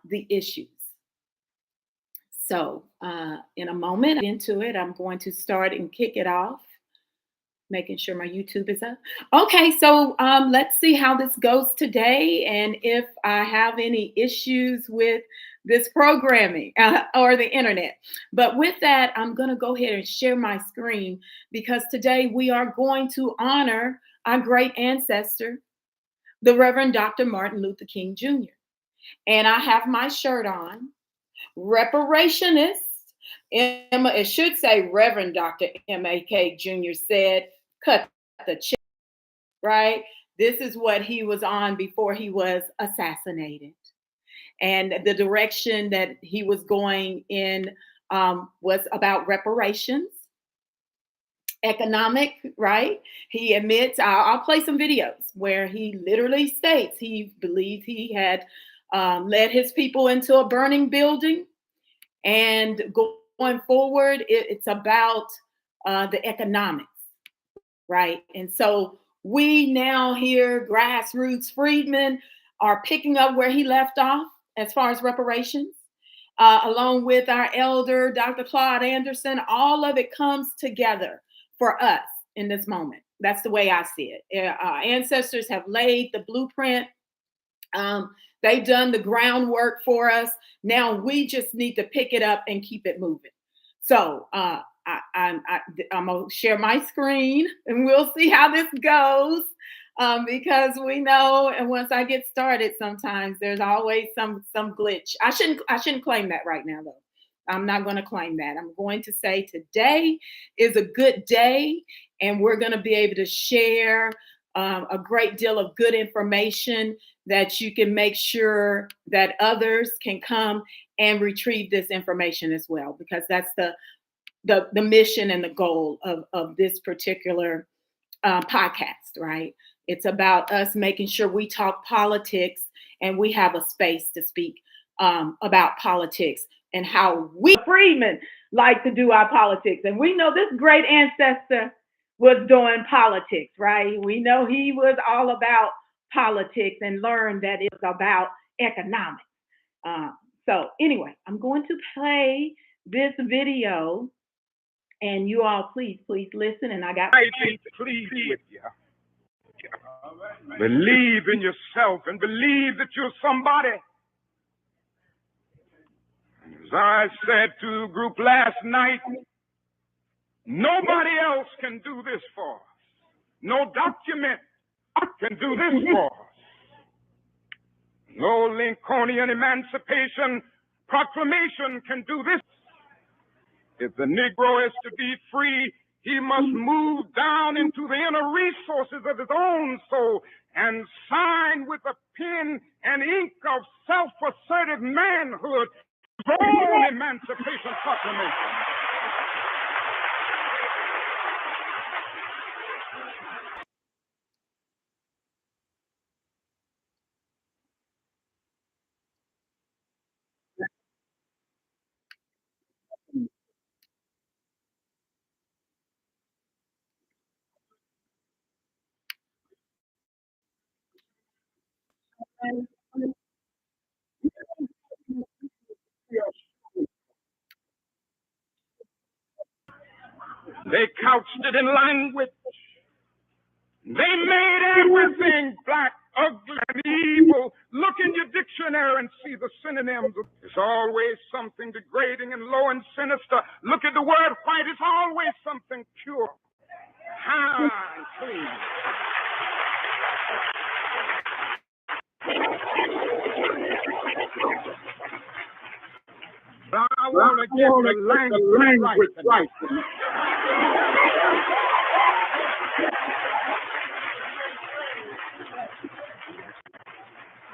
the issues. So in a moment into it, I'm going to start and kick it off, making sure my YouTube is up. Okay, so let's see how this goes today and if I have any issues with this programming or the internet. But with that, I'm going to go ahead and share my screen because today we are going to honor our great ancestor, the Reverend Dr. Martin Luther King Jr. And I have my shirt on, reparationist. It should say Reverend Dr. MLK Jr. said, cut the check, right? This is what he was on before he was assassinated. And the direction that he was going in was about reparations, economic, right? He admits, I'll play some videos where he literally states he believed he had led his people into a burning building. And going forward, it's about the economics, right? And so we now here, grassroots freedmen, are picking up where he left off as far as reparations, along with our elder, Dr. Claude Anderson. All of it comes together for us in this moment. That's the way I see it. Our ancestors have laid the blueprint. They've done the groundwork for us. Now we just need to pick it up and keep it moving. So I'm gonna share my screen and we'll see how this goes. Because we know, and once I get started, sometimes there's always some glitch. I shouldn't claim that right now, though. I'm not going to claim that. I'm going to say today is a good day, and we're going to be able to share a great deal of good information that you can make sure that others can come and retrieve this information as well, because that's the mission and the goal of this particular podcast, right? It's about us making sure we talk politics and we have a space to speak about politics and how we freedmen like to do our politics. And we know this great ancestor was doing politics, right? We know he was all about politics and learned that it's about economics. So anyway, I'm going to play this video and you all please listen. And I got pleased with you. Believe in yourself and believe that you're somebody. As I said to the group last night, nobody else can do this for us. No document can do this for us. No Lincolnian Emancipation Proclamation can do this. If the Negro is to be free, he must move down into the inner resources of his own soul and sign with a pen and ink of self-assertive manhood his own Emancipation Proclamation. They couched it in language. They made everything black, ugly, and evil. Look in your dictionary and see the synonyms. It's always something degrading and low and sinister. Look at the word white. It's always something pure, high, and clean. I want to get the language right.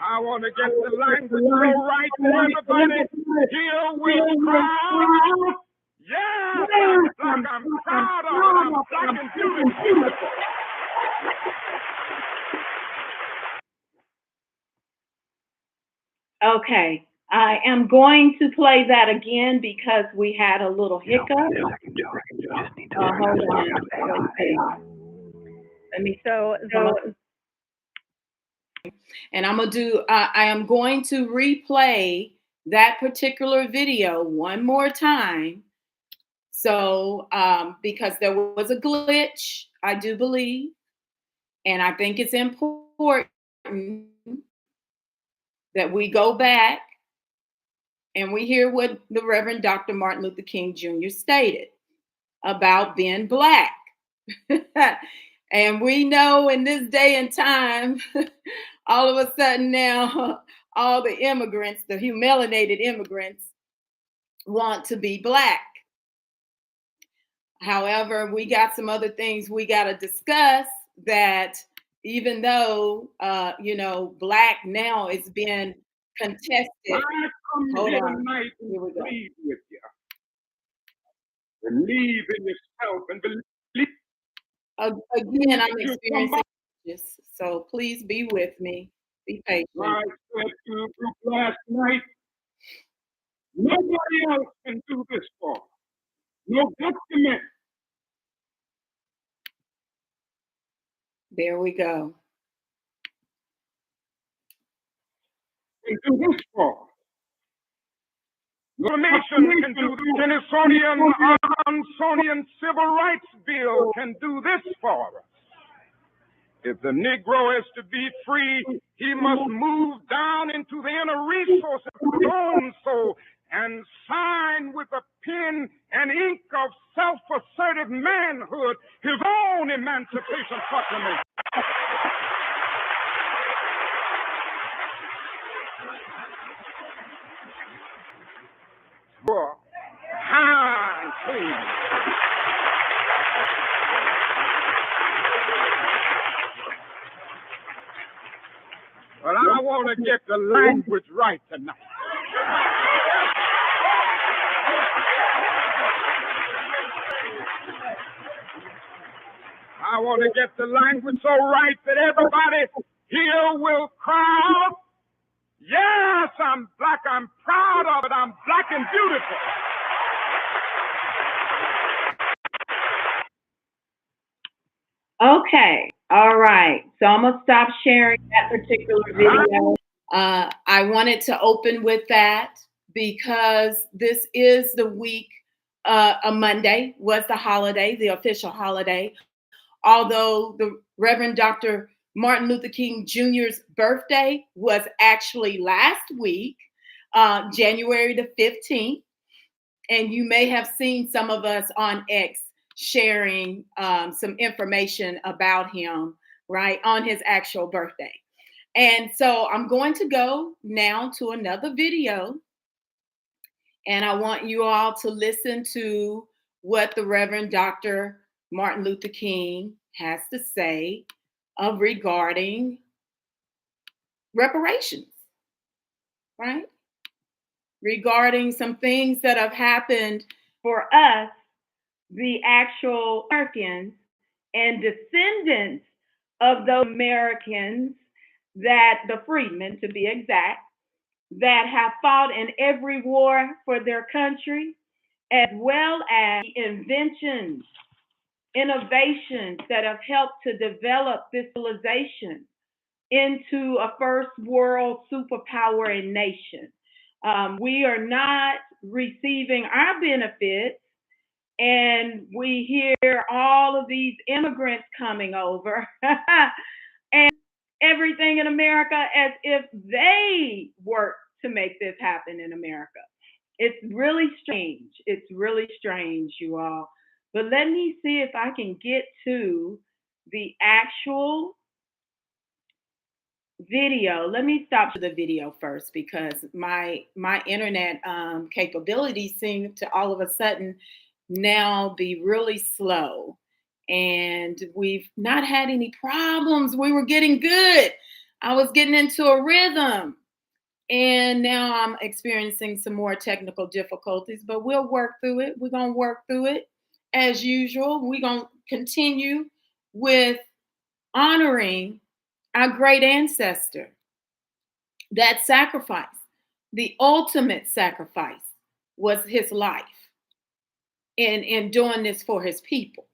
I want to get the language so right that everybody here will cry. Yeah, like I'm proud of it. I'm black and beautiful. Okay, I am going to play that again because we had a little hiccup. Hold on. Okay. Let me. So And I am going to replay that particular video one more time. So, because there was a glitch, I do believe, and I think it's important that we go back and we hear what the Reverend Dr. Martin Luther King Jr. stated about being Black. And we know in this day and time, all of a sudden now, all the immigrants, the melanated immigrants, want to be Black. However, we got some other things we got to discuss, that even though, Black now is being contested. I come Hold here on. tonight and Here we go. plead with you. Believe in yourself and believe. Again, I'm experiencing this, so please be with me. Be patient. I said to the group last night, nobody else can do this for. No document. There we go. Can do this for. No nation can do the Smithsonian Civil Rights Bill can do this for us. If the Negro is to be free, he must move down into the inner resources of his own soul and sign with a pen and ink of self-assertive manhood his own Emancipation Proclamation. High and clean. But I want to get the language right tonight. I want to get the language so right that everybody here will cry out, yes, I'm Black, I'm proud of it, I'm Black and beautiful. Okay. All right. So I'm going to stop sharing that particular video. I wanted to open with that because this is the week, a Monday was the holiday, the official holiday. Although the Reverend Dr. Martin Luther King Jr.'s birthday was actually last week, January the 15th. And you may have seen some of us on X sharing some information about him, right, on his actual birthday. And so I'm going to go now to another video. And I want you all to listen to what the Reverend Dr. Martin Luther King has to say regarding reparations, right? Regarding some things that have happened for us, the actual Americans and descendants of those Americans, that the freedmen to be exact, that have fought in every war for their country, as well as inventions, innovations that have helped to develop this civilization into a first world superpower and nation. We are not receiving our benefits, and we hear all of these immigrants coming over and everything in America as if they work to make this happen in America. It's really strange. It's really strange, you all. But let me see if I can get to the actual video. Let me stop to the video first because my internet capabilities seem to all of a sudden now be really slow, and we've not had any problems. We were getting good. I was getting into a rhythm, and now I'm experiencing some more technical difficulties, but we'll work through it. We're going to work through it as usual. We're going to continue with honoring our great ancestor. That sacrifice, the ultimate sacrifice, was his life in doing this for his people.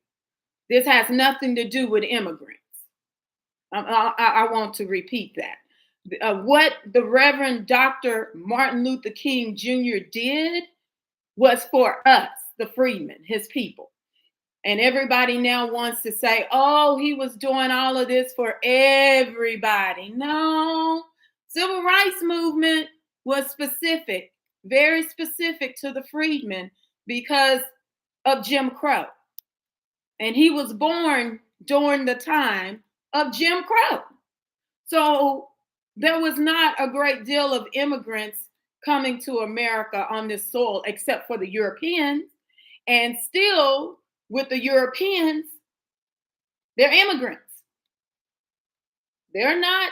This has nothing to do with immigrants. I want to repeat that. What the Reverend Dr. Martin Luther King Jr. did was for us, the freedmen, his people. And everybody now wants to say, oh, he was doing all of this for everybody. No, civil rights movement was specific, very specific to the freedmen because of Jim Crow. And he was born during the time of Jim Crow. So there was not a great deal of immigrants coming to America on this soil, except for the Europeans. And still, with the Europeans, they're immigrants. They're not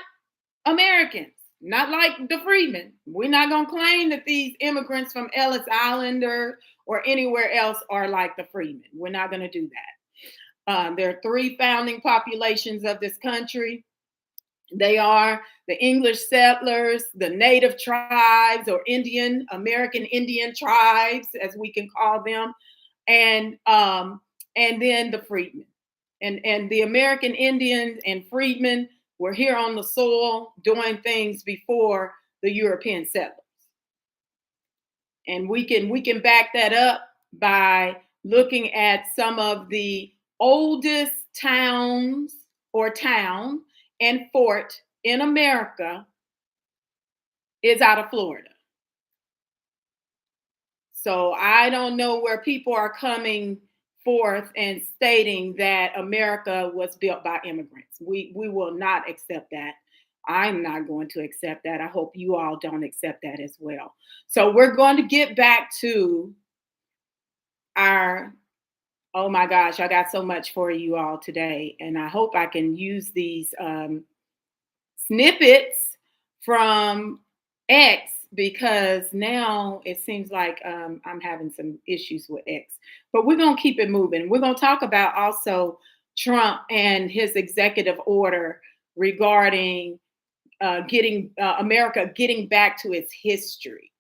Americans, not like the freedmen. We're not going to claim that these immigrants from Ellis Island or anywhere else are like the freedmen. We're not going to do that. There are three founding populations of this country. They are the English settlers, the native tribes, or American Indian tribes, as we can call them, and then the freedmen. And the American Indians and freedmen were here on the soil doing things before the European settlers. And we can back that up by looking at some of the oldest towns or town and fort in America is out of Florida. So I don't know where people are coming forth and stating that America was built by immigrants. We will not accept that. I'm not going to accept that. I hope you all don't accept that as well. So we're going to get back to our, oh my gosh, I got so much for you all today. And I hope I can use these snippets from X, because now it seems like I'm having some issues with X. But we're going to keep it moving. We're going to talk about also Trump and his executive order regarding getting America getting back to its history,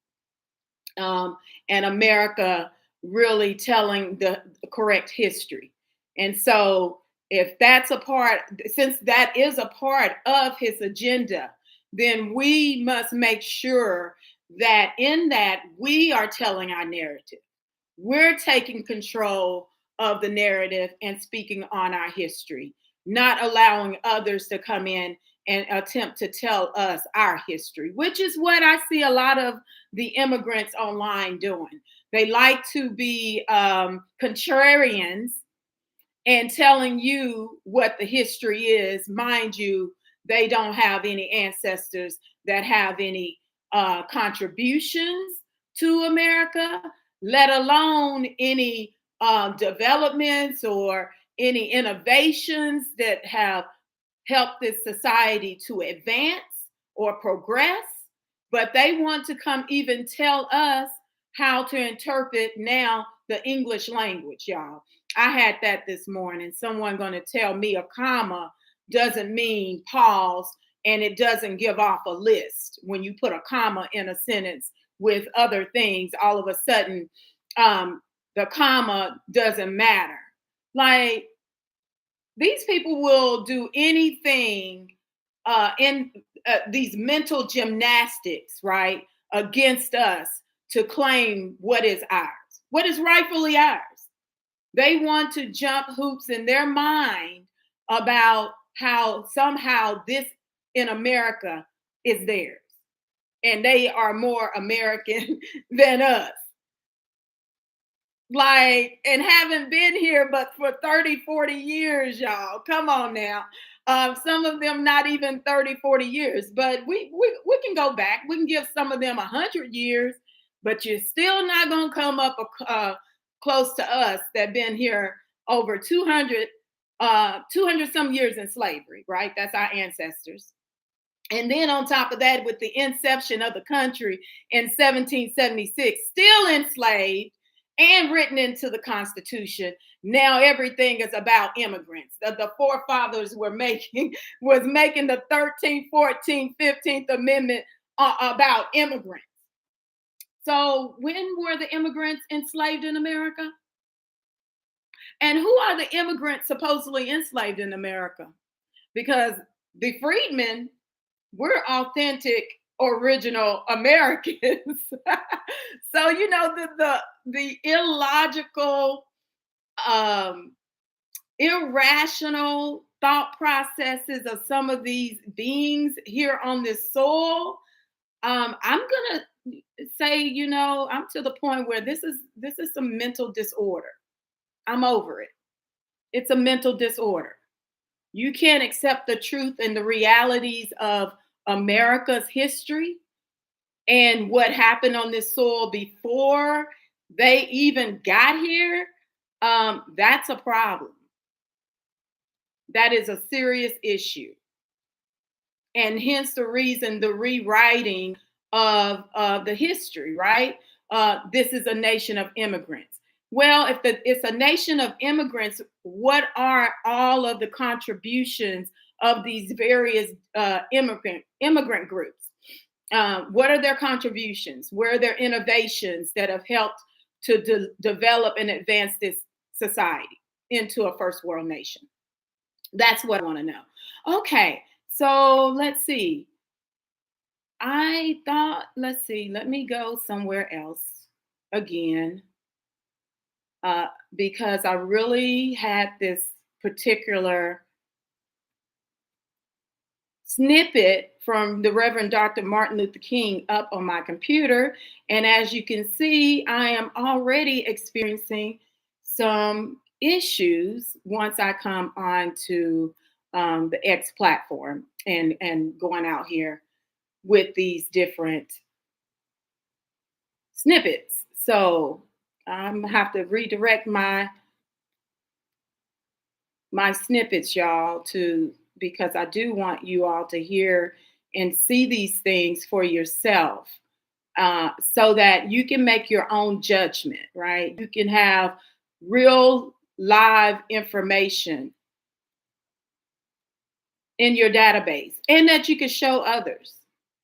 and America really telling the correct history. And so if that's a part, since that is a part of his agenda, then we must make sure that in that we are telling our narrative. We're taking control of the narrative and speaking on our history, not allowing others to come in and attempt to tell us our history, which is what I see a lot of the immigrants online doing. They like to be contrarians and telling you what the history is. Mind you, they don't have any ancestors that have any contributions to America, let alone any developments or any innovations that have helped this society to advance or progress. But they want to come even tell us how to interpret now the English language, y'all. I had that this morning. Someone going to tell me a comma doesn't mean pause, and it doesn't give off a list. When you put a comma in a sentence with other things, all of a sudden the comma doesn't matter. Like, these people will do anything in these mental gymnastics, right, against us to claim what is ours, what is rightfully ours. They want to jump hoops in their mind about how somehow this in America is theirs and they are more American than us. Like, and haven't been here but for 30, 40 years, y'all. Come on now. Some of them not even 30, 40 years, but we can go back. We can give some of them 100 years, but you're still not going to come up close to us that been here over 200 some years in slavery, right? That's our ancestors. And then on top of that, with the inception of the country in 1776, still enslaved and written into the Constitution. Now everything is about immigrants. The forefathers was making the 13th, 14th, 15th Amendment about immigrants. So when were the immigrants enslaved in America? And who are the immigrants supposedly enslaved in America? Because The freedmen, we're authentic, original Americans. So the illogical, um, irrational thought processes of some of these beings here on this soil. I'm gonna say, I'm to the point where this is some mental disorder. I'm over it. It's a mental disorder. You can't accept the truth and the realities of America's history and what happened on this soil before they even got here. That's a problem. That is a serious issue. And hence the reason the rewriting of the history, right? This is a nation of immigrants. Well, if it's a nation of immigrants, what are all of the contributions of these various immigrant groups? What are their contributions? Where are their innovations that have helped to develop and advance this society into a first world nation? That's what I want to know. Okay, so let's see. Let me go somewhere else again, because I really had this particular snippet from the Reverend Dr. Martin Luther King up on my computer. And as you can see, I am already experiencing some issues once I come on to the X platform and going out here with these different snippets. So I'm gonna have to redirect my snippets, y'all, to because I do want you all to hear and see these things for yourself, so that you can make your own judgment, right? You can have real live information in your database and that you can show others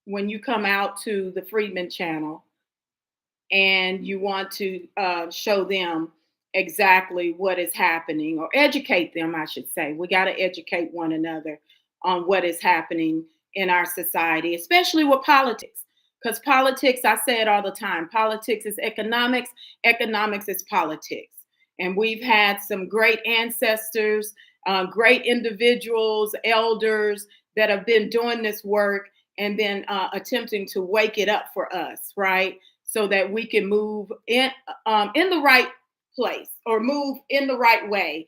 when you come out to the Freedman channel and you want to show them exactly what is happening or educate them, I should say. We got to educate one another on what is happening in our society, especially with politics. Because politics, I say it all the time, politics is economics, economics is politics. And we've had some great ancestors, great individuals, elders that have been doing this work and then attempting to wake it up for us, right? So that we can move in the right place or move in the right way,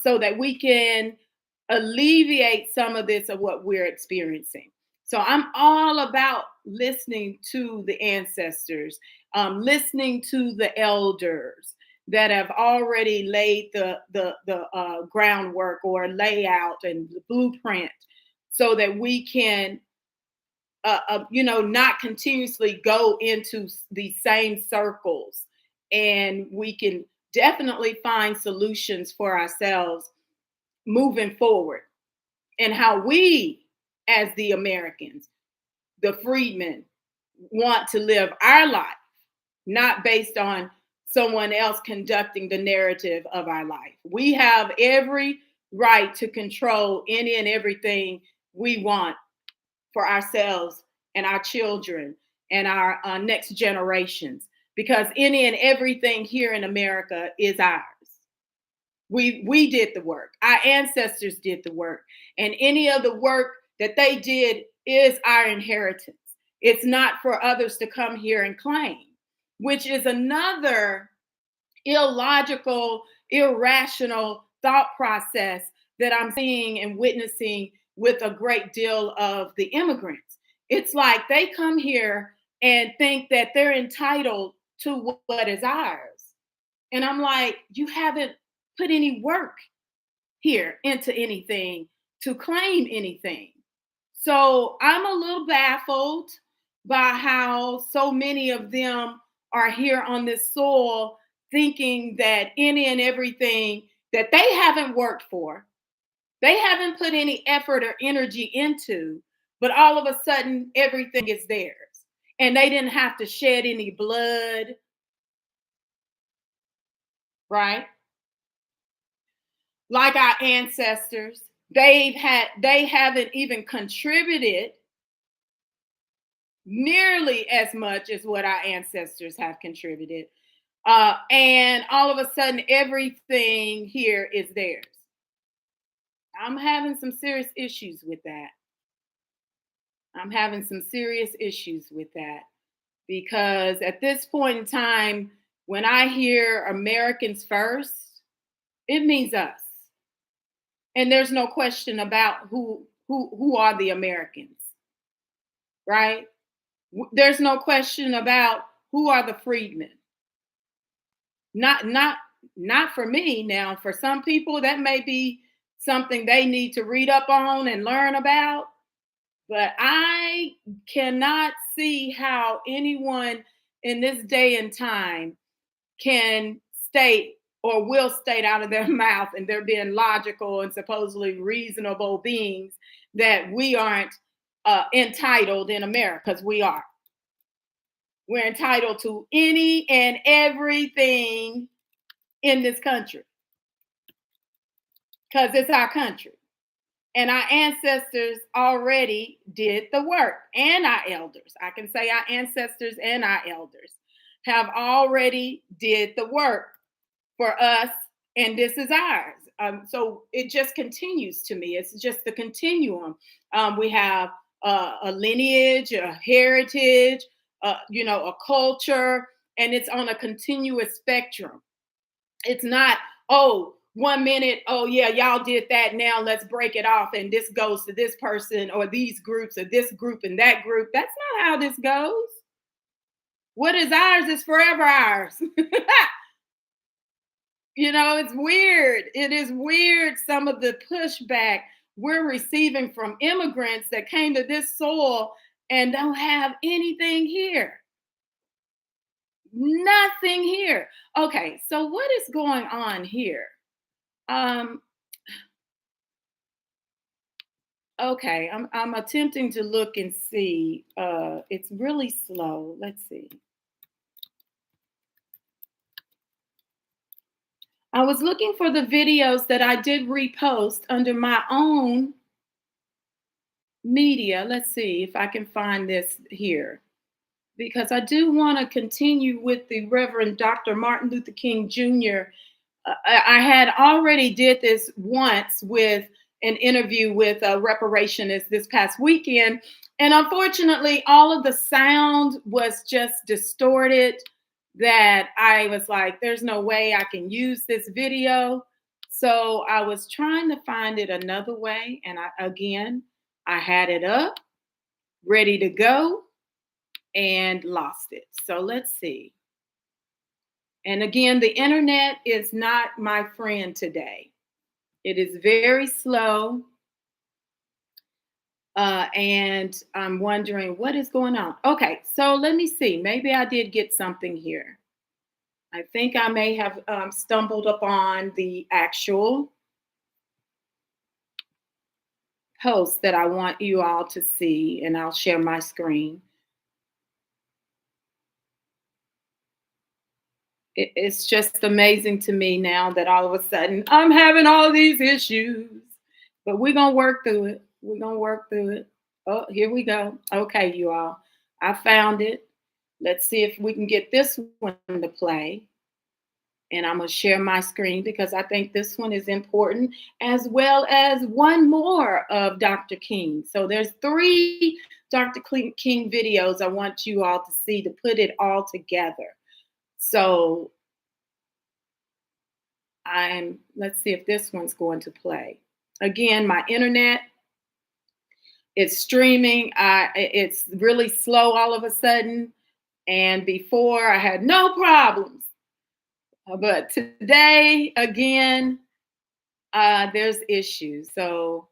so that we can alleviate some of this of what we're experiencing. So I'm all about listening to the ancestors, listening to the elders that have already laid the groundwork or layout and the blueprint, so that we can not continuously go into these same circles, and we can definitely find solutions for ourselves moving forward, and how we, as the Americans, the freedmen, want to live our life, not based on someone else conducting the narrative of our life. We have every right to control any and everything we want for ourselves and our children and our next generations, because any and everything here in America is ours. We did the work. Our ancestors did the work, and any of the work that they did is our inheritance. It's not for others to come here and claim, which is another illogical, irrational thought process that I'm seeing and witnessing with a great deal of the immigrants. It's like they come here and think that they're entitled to what is ours. And I'm like, you haven't put any work here into anything to claim anything. So I'm a little baffled by how so many of them are here on this soil thinking that any and everything that they haven't worked for, they haven't put any effort or energy into, but all of a sudden everything is theirs. And they didn't have to shed any blood, right? Like our ancestors. they haven't even contributed nearly as much as what our ancestors have contributed. And all of a sudden, everything here is theirs. I'm having some serious issues with that. I'm having some serious issues with that because at this point in time, when I hear Americans first, it means us. And there's no question about who are the Americans, right? There's no question about who are the freedmen. Not for me. Now, for some people, that may be something they need to read up on and learn about. But I cannot see how anyone in this day and time can state or will state out of their mouth, and they're being logical and supposedly reasonable beings, that we aren't entitled in America, because we are. We're entitled to any and everything in this country because it's our country. And our ancestors already did the work, and our elders. I can say our ancestors and our elders have already did the work for us, and this is ours. So it just continues to me. It's just the continuum. We have a lineage, a heritage, a culture, and it's on a continuous spectrum. It's not, oh, 1 minute, oh yeah, y'all did that. Now let's break it off, and this goes to this person or these groups or this group and that group. That's not how this goes. What is ours is forever ours. It's weird. It is weird, some of the pushback we're receiving from immigrants that came to this soil and don't have anything here. Nothing here. Okay, so what is going on here? Okay, I'm attempting to look and see. It's really slow. Let's see. I was looking for the videos that I did repost under my own media. Let's see if I can find this here, because I do want to continue with the Reverend Dr. Martin Luther King Jr. I had already did this once with an interview with a reparationist this past weekend. And unfortunately, all of the sound was just distorted, that I was like, there's no way I can use this video. So I was trying to find it another way. And I had it up, ready to go, and lost it. So let's see. And again, the internet is not my friend today. It is very slow. And I'm wondering what is going on. Okay, so let me see. Maybe I did get something here. I think I may have stumbled upon the actual post that I want you all to see, and I'll share my screen. It's just amazing to me now that all of a sudden I'm having all these issues, but we're going to work through it. We're going to work through it. Oh, here we go. Okay, you all. I found it. Let's see if we can get this one to play. And I'm going to share my screen because I think this one is important, as well as one more of Dr. King. So there's 3 Dr. King videos I want you all to see to put it all together. So let's see if this one's going to play. Again, my internet, it's streaming. It's really slow all of a sudden. And before I had no problems. But today, again, there's issues. So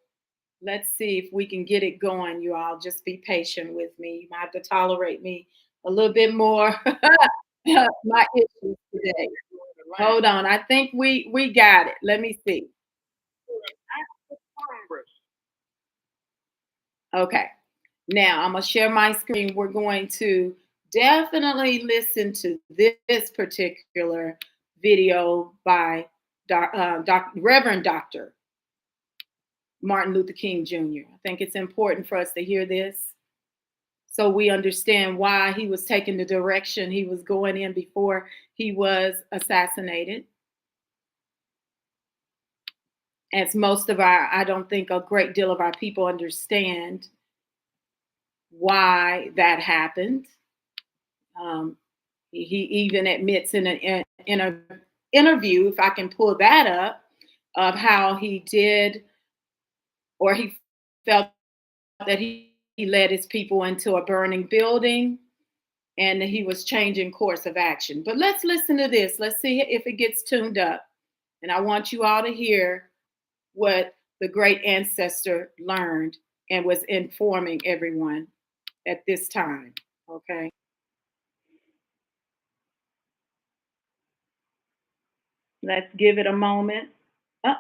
let's see if we can get it going. You all just be patient with me. You might have to tolerate me a little bit more. My issues today. Hold on. I think we got it. Let me see. Okay. Now I'm going to share my screen. We're going to definitely listen to this particular video by Reverend Dr. Martin Luther King Jr. I think it's important for us to hear this so we understand why he was taking the direction he was going in before he was assassinated. As most of I don't think a great deal of our people understand why that happened. Um, he even admits in an interview, if I can pull that up, of how he did, or he felt that he led his people into a burning building and he was changing course of action. But let's listen to this. Let's see if it gets tuned up. And I want you all to hear what the great ancestor learned and was informing everyone at this time. Okay. Let's give it a moment. Oh,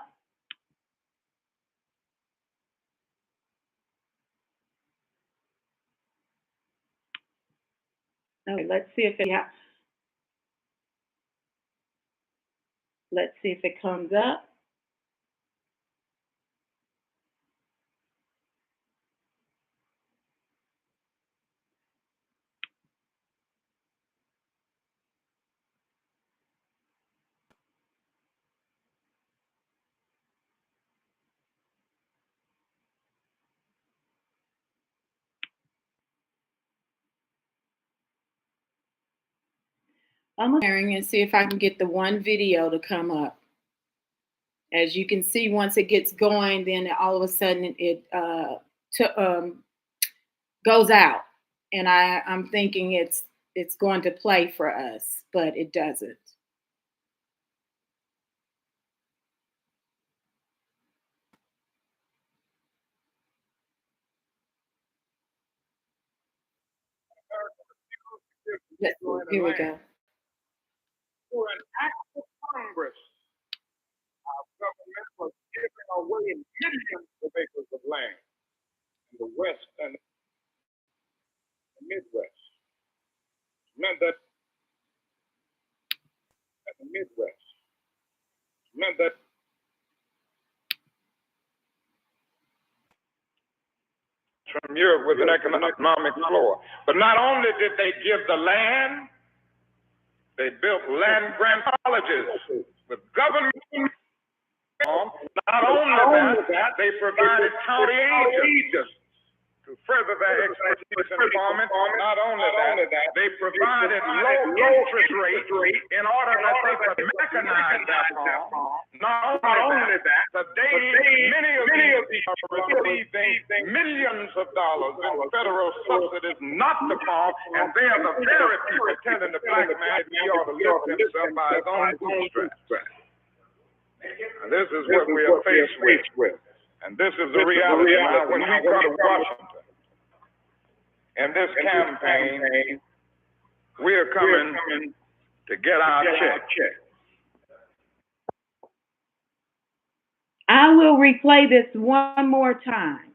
okay, let's see if it comes up. I'm sharing and see if I can get the one video to come up. As you can see, once it gets going, then all of a sudden it goes out, and I'm thinking it's going to play for us, but it doesn't. Here we go. For an act of Congress, our government was giving away millions of acres of land in the West and the Midwest. Meant that the Midwest meant that from Europe with an economic floor. But not only did they give the land, they built land grant colleges with government. Not only that, they provided county agents to further their expertise in farming. Not only that, they provided low interest rates in order that they could mechanize their farm. Not only that, today many of these people are receiving millions of dollars in federal subsidies not to farm, and they are the very people telling the black man he ought to lift himself by his own bootstraps. And this is what we are faced with. And this is the reality. Now, when we come to Washington, in this campaign, we are coming to get our check. I will replay this one more time.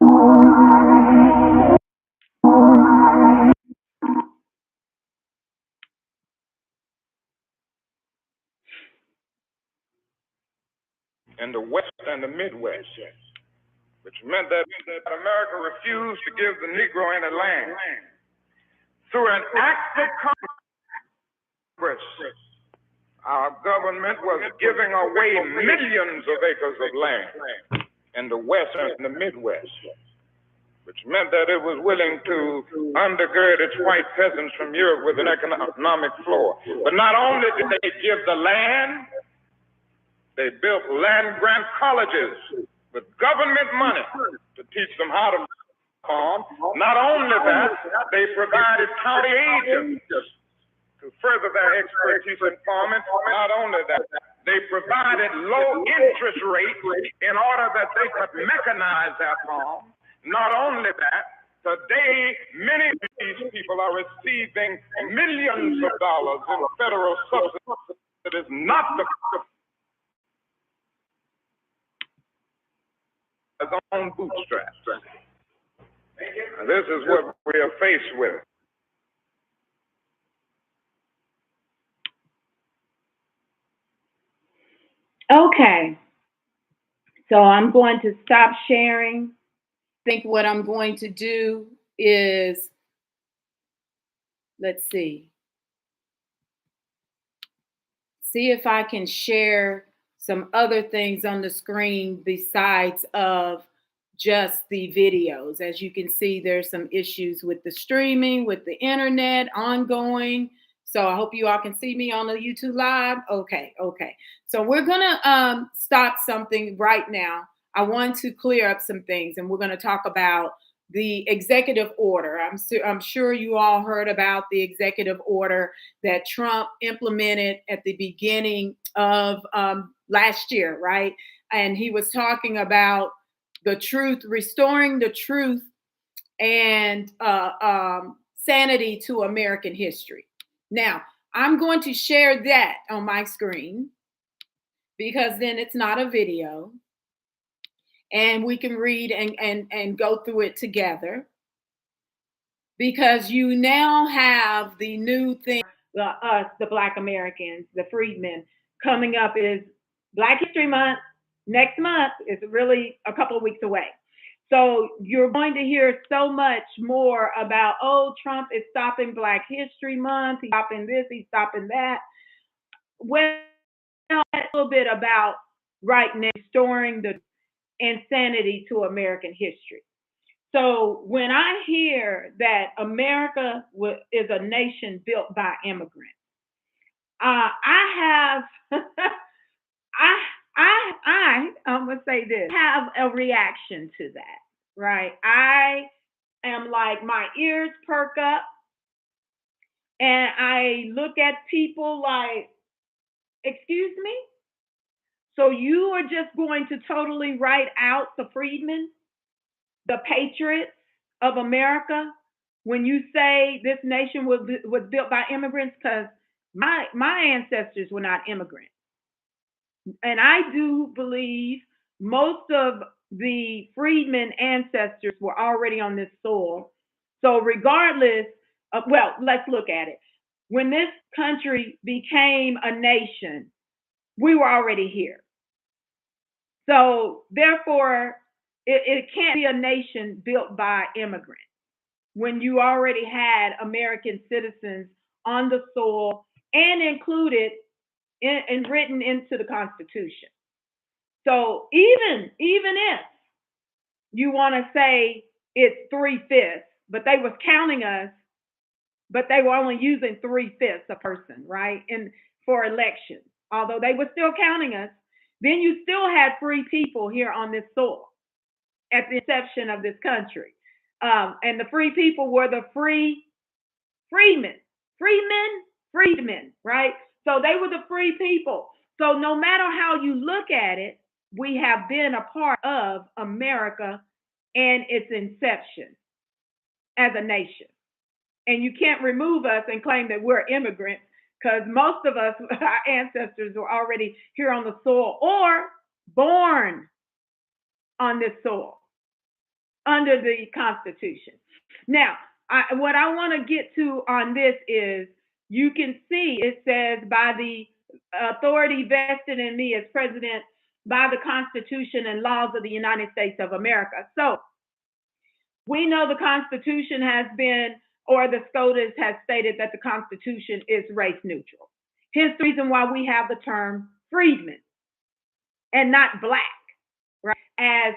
In the West and the Midwest, which meant that America refused to give the Negro any land. Through an act of Congress, our government was giving away millions of acres of land in the West and the Midwest, which meant that it was willing to undergird its white peasants from Europe with an economic floor. But not only did they give the land, they built land grant colleges with government money to teach them how to farm. Not only that, they provided county agents to further their expertise in farming. Not only that, they provided low interest rates in order that they could mechanize their farm. Not only that, today many of these people are receiving millions of dollars in federal subsidies not to his own bootstraps. And this is what we are faced with. Okay. So I'm going to stop sharing. I think what I'm going to do is, let's see if I can share some other things on the screen besides of just the videos. As you can see, there's some issues with the streaming, with the internet ongoing. So I hope you all can see me on the YouTube live. Okay. So we're gonna stop something right now. I want to clear up some things, and we're gonna talk about the executive order. I'm sure you all heard about the executive order that Trump implemented at the beginning of last year, right? And he was talking about the truth, restoring the truth and sanity to American history. Now, I'm going to share that on my screen because then it's not a video and we can read and go through it together, because you now have the new thing, us, the Black Americans, the freedmen. Coming up is Black History Month. Next month is really a couple of weeks away. So you're going to hear so much more about, oh, Trump is stopping Black History Month. He's stopping this, he's stopping that. Well, a little bit about right now restoring the insanity to American history. So when I hear that America is a nation built by immigrants, I have, I'm gonna say this, have a reaction to that, right? I am like, my ears perk up, and I look at people like, excuse me. So you are just going to totally write out the freedmen, the patriots of America, when you say this nation was built by immigrants? Because my ancestors were not immigrants, and I do believe most of the freedmen ancestors were already on this soil. So regardless of, well, let's look at it. When this country became a nation, we were already here. So therefore, it can't be a nation built by immigrants when you already had American citizens on the soil and included and written into the Constitution. So even if you want to say it's 3/5, but they was counting us, but they were only using 3/5 a person, right? And for elections, although they were still counting us, then you still had free people here on this soil at the inception of this country. And the free people were the freedmen, right? So they were the free people. So no matter how you look at it, we have been a part of America and its inception as a nation. And you can't remove us and claim that we're immigrants, because most of us, our ancestors, were already here on the soil or born on this soil under the Constitution. Now, what I want to get to on this is, you can see it says, by the authority vested in me as president by the Constitution and laws of the United States of America. So we know the Constitution has been, or the SCOTUS has stated that the Constitution is race neutral. Hence the reason why we have the term freedmen and not Black, right? As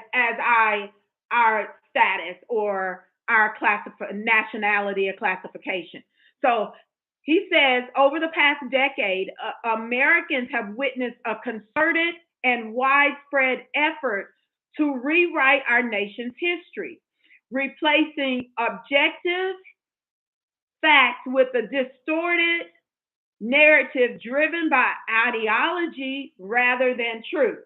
our status or our nationality or classification. So he says, over the past decade, Americans have witnessed a concerted and widespread effort to rewrite our nation's history, replacing objective facts with a distorted narrative driven by ideology rather than truth.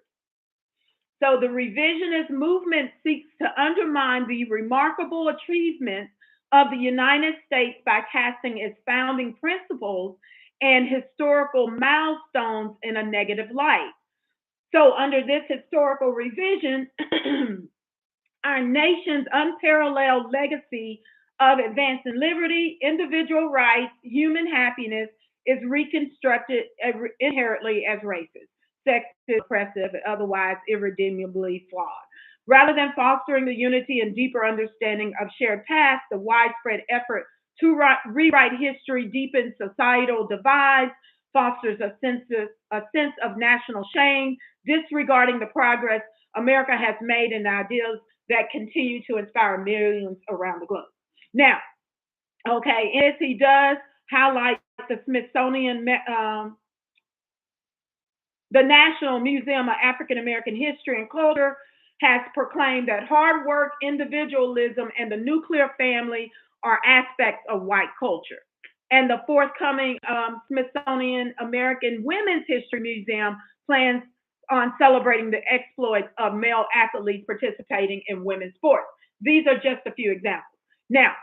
So the revisionist movement seeks to undermine the remarkable achievements of the United States by casting its founding principles and historical milestones in a negative light. So under this historical revision, our nation's unparalleled legacy of advancing liberty, individual rights, human happiness is reconstructed inherently as racist. sexist, oppressive, and otherwise irredeemably flawed. Rather than fostering the unity and deeper understanding of shared past, the widespread effort to rewrite history deepens societal divides, fosters a sense of national shame, disregarding the progress America has made and the ideas that continue to inspire millions around the globe. Now, okay, as he does highlight the Smithsonian, the National Museum of African American History and Culture has proclaimed that hard work, individualism, and the nuclear family are aspects of white culture. And the forthcoming Smithsonian American Women's History Museum plans on celebrating the exploits of male athletes participating in women's sports. These are just a few examples. Now,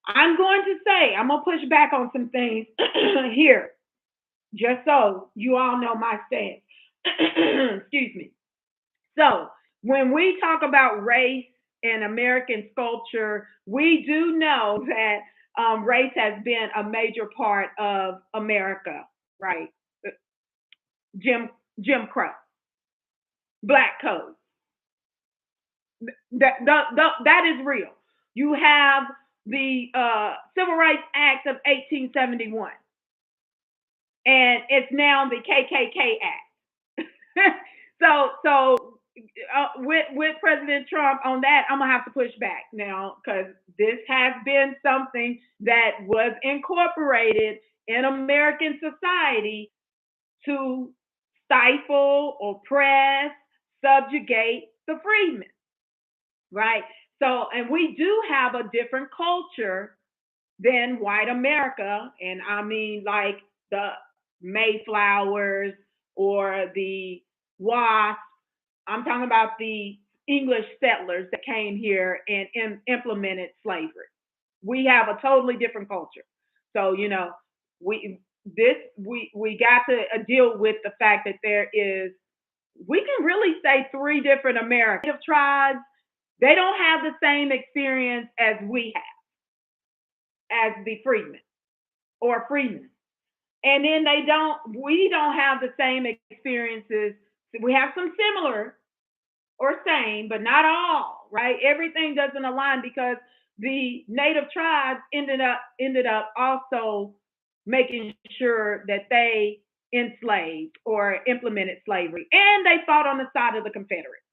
I'm going to push back on some things here, just so you all know my stance. Excuse me. So, when we talk about race and American culture, we do know that race has been a major part of America, right? Jim Crow, Black Code. That is real. You have the Civil Rights Act of 1871, and it's now the KKK Act. With President Trump on that, I'm gonna have to push back now, because this has been something that was incorporated in American society to stifle, oppress, subjugate the freedmen, right? So, and we do have a different culture than white America, and I mean like the Mayflowers or the WASP. I'm talking about the English settlers that came here and implemented slavery. We have a totally different culture. So, we got to deal with the fact that we can really say three different American tribes. They don't have the same experience as we have, as the freedmen or freedmen. And then we don't have the same experiences. We have some similar or same, but not all, right? Everything doesn't align, because the native tribes ended up also making sure that they enslaved or implemented slavery, and they fought on the side of the Confederates.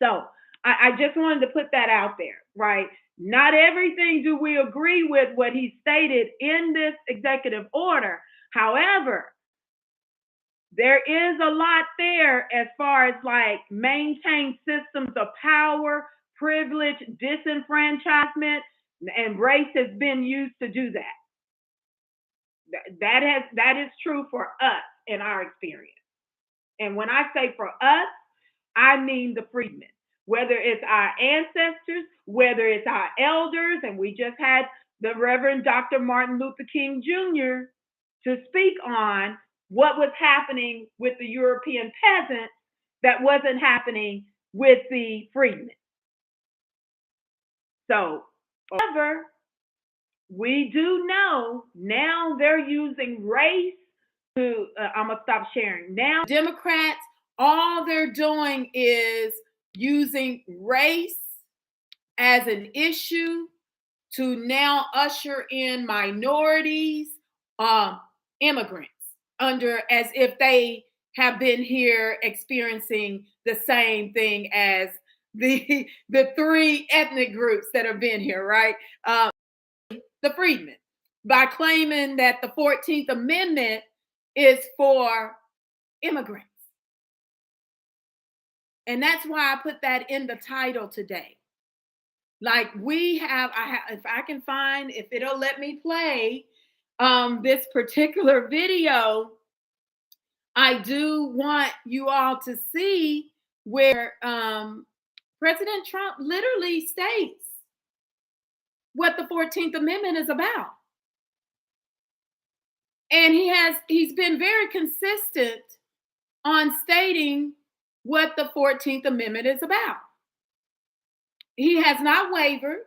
So I just wanted to put that out there, right? Not everything do we agree with what he stated in this executive order. However, there is a lot there as far as like maintain systems of power, privilege, disenfranchisement, and race has been used to do that. That is true for us in our experience. And when I say for us, I mean the freedmen, whether it's our ancestors, whether it's our elders, and we just had the Reverend Dr. Martin Luther King Jr. to speak on what was happening with the European peasants that wasn't happening with the freedmen. So, however, we do know now they're using race to, I'm going to stop sharing. Now, Democrats, all they're doing is using race as an issue to now usher in minorities, immigrants, as if they have been here experiencing the same thing as the three ethnic groups that have been here, right? The freedmen, by claiming that the 14th Amendment is for immigrants. And that's why I put that in the title today. Like if I can find, if it'll let me play this particular video, I do want you all to see where President Trump literally states what the 14th Amendment is about. And he's been very consistent on stating what the 14th Amendment is about. He has not wavered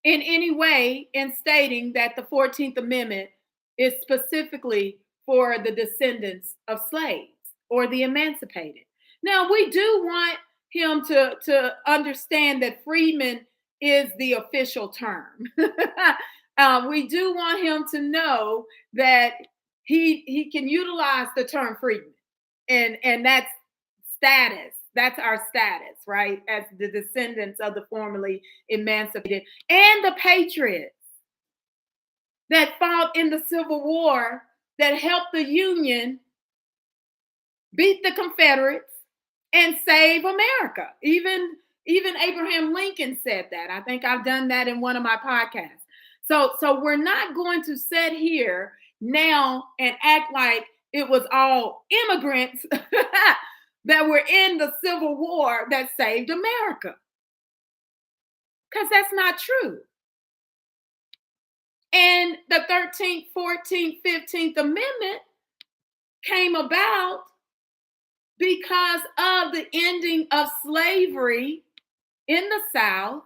in any way in stating that the 14th Amendment is specifically for the descendants of slaves or the emancipated. Now, we do want him to understand that freedman is the official term. We do want him to know that he can utilize the term freedman, and that's status. That's our status, right? As the descendants of the formerly emancipated and the patriots that fought in the Civil War that helped the Union beat the Confederates and save America. Even Abraham Lincoln said that. I think I've done that in one of my podcasts. So we're not going to sit here now and act like it was all immigrants that were in the Civil War that saved America. Because that's not true. And the 13th, 14th, 15th Amendment came about because of the ending of slavery in the South,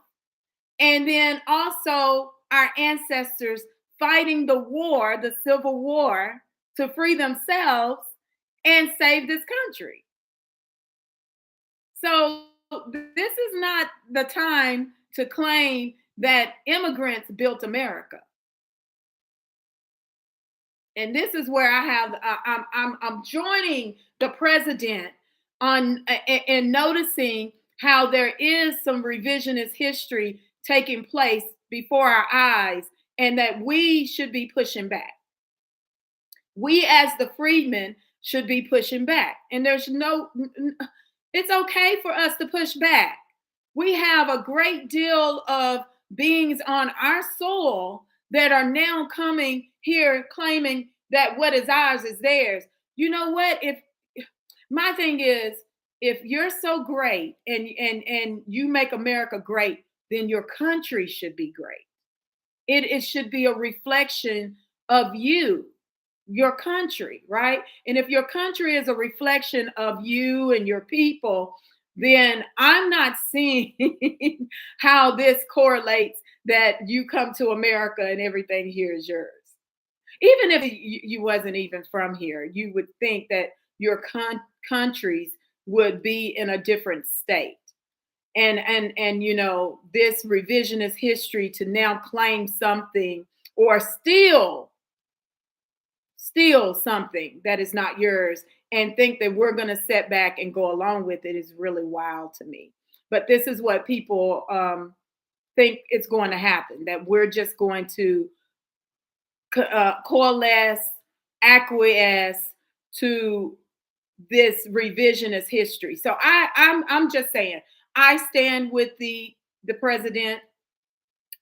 and then also our ancestors fighting the war, the Civil War, to free themselves and save this country. So this is not the time to claim that immigrants built America. And this is where I have I'm joining the president on and noticing how there is some revisionist history taking place before our eyes, and that we should be pushing back. We as the freedmen should be pushing back. And it's okay for us to push back. We have a great deal of beings on our soil that are now coming here claiming that what is ours is theirs. You know what? If my thing is, if you're so great and you make America great, then your country should be great. It should be a reflection of you, your country, right? And if your country is a reflection of you and your people, then I'm not seeing how this correlates that you come to America and everything here is yours. Even if you wasn't even from here, you would think that your countries would be in a different state. And you know, this revisionist history to now claim something or steal something that is not yours and think that we're going to sit back and go along with it is really wild to me. But this is what people think it's going to happen, that we're just going to coalesce, acquiesce to this revisionist history. So I'm just saying, I stand with the president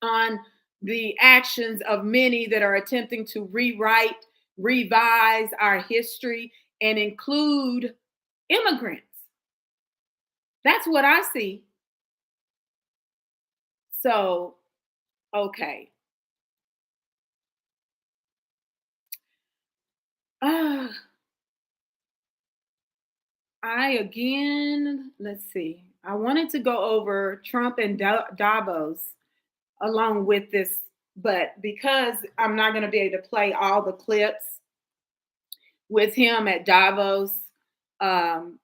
on the actions of many that are attempting to rewrite, revise our history and include immigrants. That's what I see. So, okay. Let's see. I wanted to go over Trump and Davos along with this, but because I'm not going to be able to play all the clips with him at Davos, I'm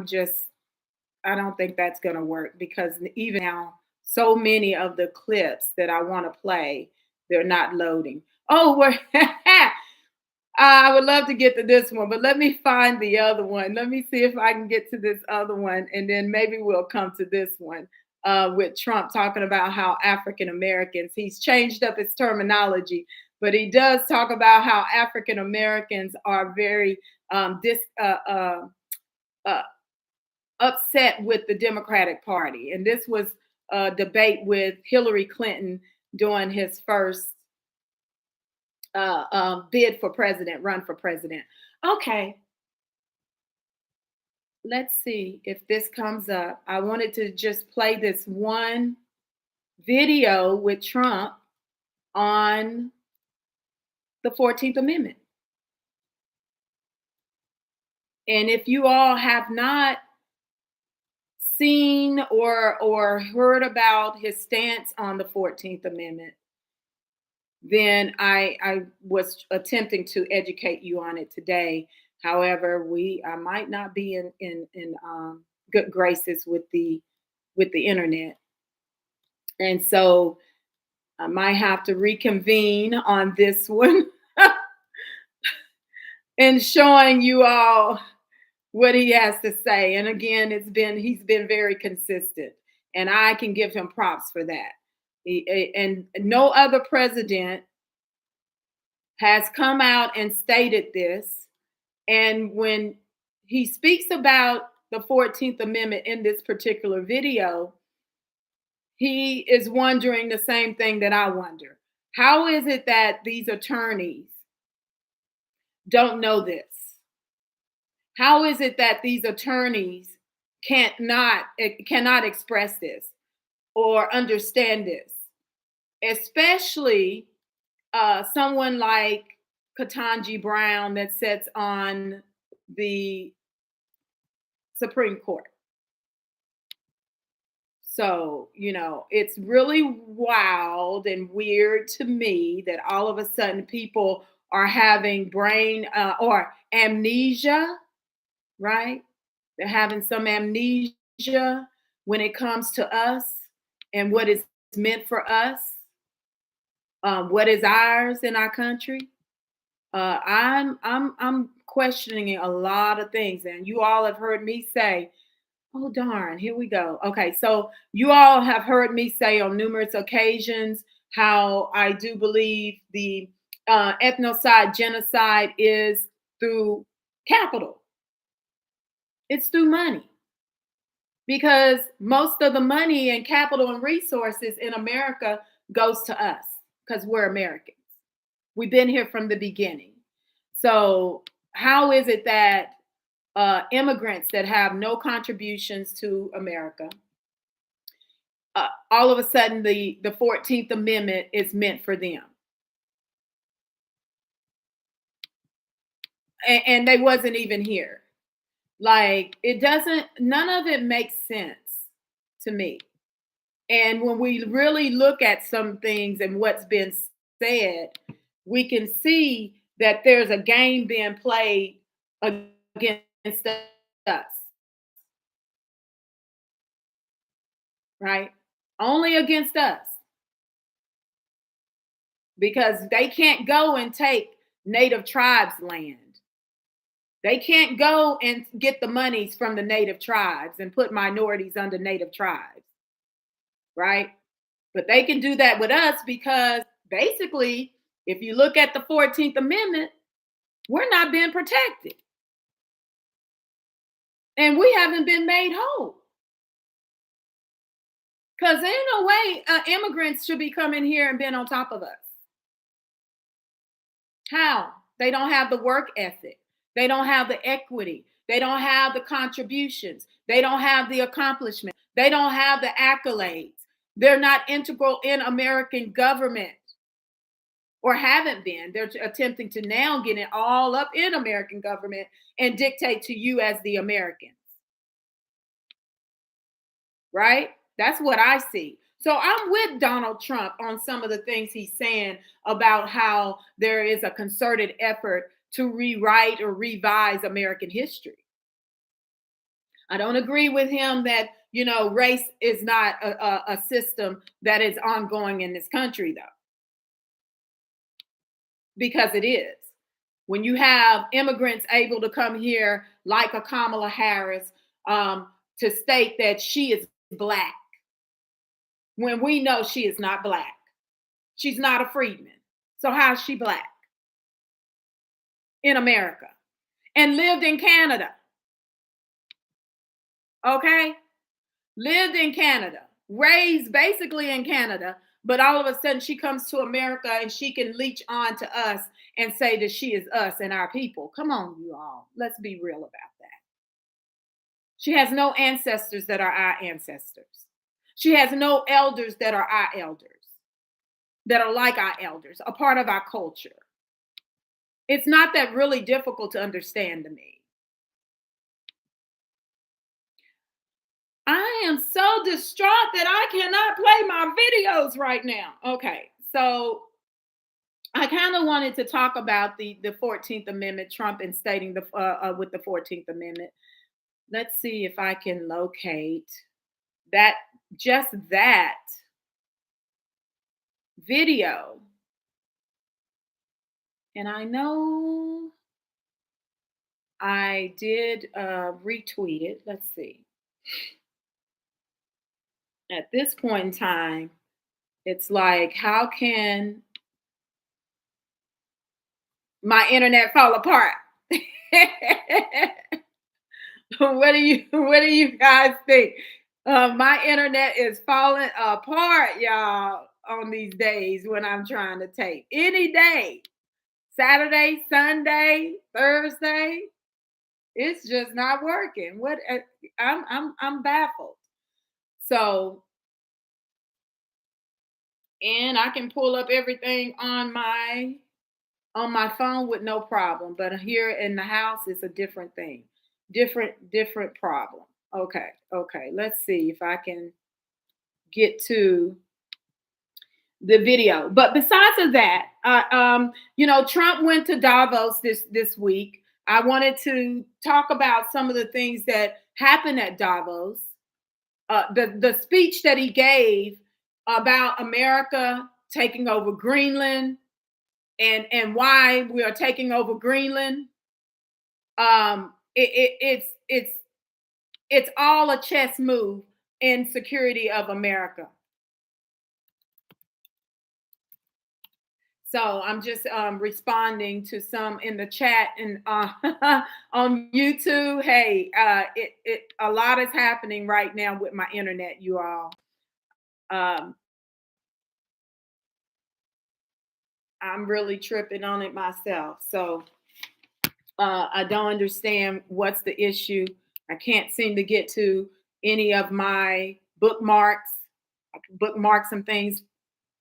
just, I don't think that's going to work, because even now, so many of the clips that I want to play, they're not loading. Oh, we're I would love to get to this one, but let me find the other one. Let me see if I can get to this other one, and then maybe we'll come to this one with Trump talking about how African Americans, he's changed up his terminology, but he does talk about how African Americans are very upset with the Democratic Party. And this was a debate with Hillary Clinton during his first bid for president, run for president. Okay. Let's see if this comes up. I wanted to just play this one video with Trump on the 14th Amendment. And if you all have not seen or heard about his stance on the 14th Amendment, then I was attempting to educate you on it today. However, I might not be in good graces with the internet, and so I might have to reconvene on this one and showing you all what he has to say. And again, he's been very consistent, and I can give him props for that. And no other president has come out and stated this. And when he speaks about the 14th Amendment in this particular video, he is wondering the same thing that I wonder. How is it that these attorneys don't know this? How is it that these attorneys cannot express this or understand this? Especially someone like Ketanji Brown that sits on the Supreme Court. So, it's really wild and weird to me that all of a sudden people are having brain or amnesia, right? They're having some amnesia when it comes to us and what is meant for us, what is ours in our country. I'm questioning a lot of things, and you all have heard me say, "Oh darn, here we go." Okay, so you all have heard me say on numerous occasions how I do believe the ethnocide genocide is through capital. It's through money, because most of the money and capital and resources in America goes to us because we're Americans. We've been here from the beginning. So how is it that immigrants that have no contributions to America, all of a sudden the 14th Amendment is meant for them? And they wasn't even here. Like, none of it makes sense to me. And when we really look at some things and what's been said, we can see that there's a game being played against us, right? Only against us, because they can't go and take native tribes' land. They can't go and get the monies from the native tribes and put minorities under native tribes, right? But they can do that with us because basically, if you look at the 14th Amendment, we're not being protected. And we haven't been made whole. Because ain't no way immigrants should be coming here and being on top of us. How? They don't have the work ethic. They don't have the equity. They don't have the contributions. They don't have the accomplishment. They don't have the accolades. They're not integral in American government, or haven't been. They're attempting to now get it all up in American government and dictate to you as the Americans. Right? That's what I see. So I'm with Donald Trump on some of the things he's saying about how there is a concerted effort to rewrite or revise American history. I don't agree with him that, race is not a system that is ongoing in this country, though, because it is. When you have immigrants able to come here, like a Kamala Harris, to state that she is Black, when we know she is not Black. She's not a freedman. So how is she Black in America? And lived in Canada. Okay? Lived in Canada. Raised basically in Canada. But all of a sudden she comes to America and she can leech on to us and say that she is us and our people. Come on, you all. Let's be real about that. She has no ancestors that are our ancestors. She has no elders that are our elders, that are like our elders, a part of our culture. It's not that really difficult to understand to me. I am so distraught that I cannot play my videos right now. Okay, so I kind of wanted to talk about the 14th Amendment, Trump instating the with the 14th Amendment. Let's see if I can locate that, just that video. And I know I did retweet it. Let's see. At this point in time, it's like, how can my internet fall apart? What do you guys think? My internet is falling apart, y'all, on these days when I'm trying to tape. Any day, Saturday, Sunday, Thursday, it's just not working. What I'm baffled. So, and I can pull up everything on my phone with no problem, but here in the house it's a different thing. Different problem. Okay. Let's see if I can get to the video. But besides of that, Trump went to Davos this week. I wanted to talk about some of the things that happened at Davos. The speech that he gave about America taking over Greenland and why we are taking over Greenland. It's all a chess move in security of America. So I'm just responding to some in the chat and on YouTube. Hey, a lot is happening right now with my internet, you all. I'm really tripping on it myself. So I don't understand what's the issue. I can't seem to get to any of my bookmarks. I can bookmark some things